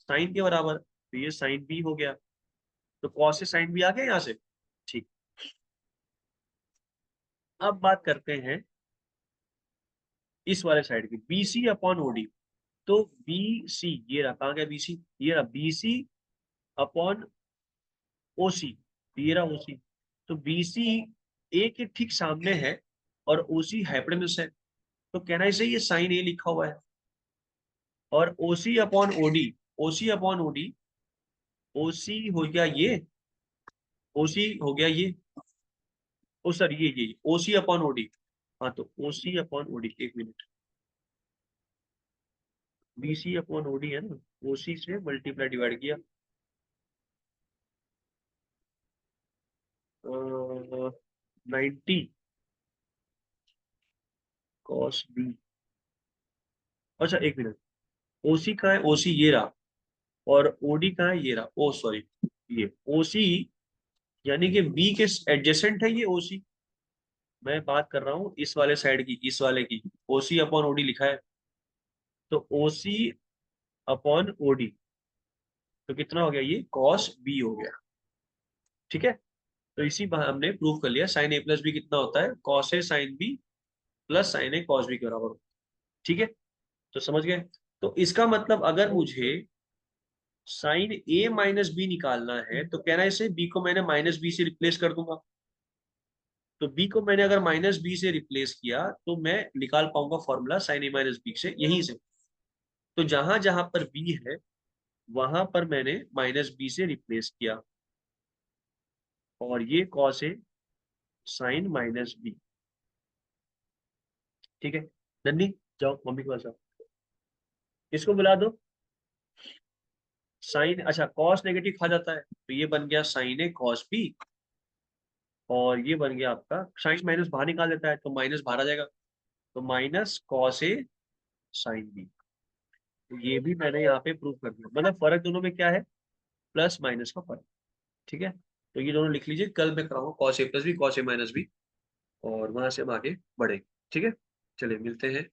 A: साइन के बराबर, तो ये साइन बी हो गया। तो कॉस से साइन बी आ गया यहाँ से। ठीक, अब बात करते हैं इस वाले साइड की, बीसी अपॉन ओडी। तो बी सी, ये रहा, कहाँ गया बी सी, ये रहा बी सी अपॉन ओ सी, ये रहा ओ सी। तो बी सी ए के ठीक सामने है और ओ सी हाइपोटेन्यूज है, तो कहना इसे ये साइन ए लिखा हुआ है। और ओ सी अपॉन ओडी, ओ सी अपॉन ओडी, ओ सी हो गया ये, ओ सी हो गया ये, ओ सर ये ओ सी अपॉन ओडी। हाँ तो ओ सी अपॉन ओडी, एक minute, B C upon OD है ना, ओ सी से मल्टीप्लाई डिवाइड किया, 90 कॉस बी। अच्छा एक मिनट, ओसी कहाँ है, ओसी ये रहा, और ओडी कहाँ है, ये रहा, ओ सॉरी, ये ओसी यानी कि बी के एडजेसेंट है ये ओसी। मैं बात कर रहा हूँ इस वाले साइड की, इस वाले की, ओसी अपॉन ओडी लिखा है, तो ओसी अपॉन ओडी, तो कितना हो गया, ये कॉस बी हो गया। ठीक है, तो इसी बार हमने प्रूव कर लिया साइन ए प्लस बी कितना होता है, cos A sine B plus sign A cos B के बराबर होता है। ठीक है, तो समझ गए। तो इसका मतलब अगर मुझे साइन ए माइनस बी निकालना है तो कहना है इसे बी को मैंने माइनस बी से रिप्लेस कर दूंगा। तो बी को मैंने अगर माइनस बी से रिप्लेस किया तो मैं निकाल पाऊंगा फॉर्मूला साइन ए माइनस बी से, यहीं से। तो जहां जहां पर बी है वहां पर मैंने माइनस बी से रिप्लेस किया, और ये cos A sign minus B. ठीक है, नन्नी जाओ मम्मी के पास आओ, इसको बुला दो। साइन, अच्छा कॉस नेगेटिव खा जाता है, तो ये बन गया साइन ए कॉस बी, और ये बन गया आपका साइन माइनस बाहर निकाल देता है तो माइनस बाहर आ जाएगा, तो minus cos A sine B. तो ये भी मैंने यहाँ पे प्रूव कर दिया, मतलब फर्क दोनों में क्या है, प्लस माइनस का फर्क। ठीक है, तो ये दोनों लिख लीजिए, कल मैं कराऊंगा cos A plus B, cos A minus B, और वहां से हम आगे बढ़ेंगे। ठीक है, चलिए मिलते हैं।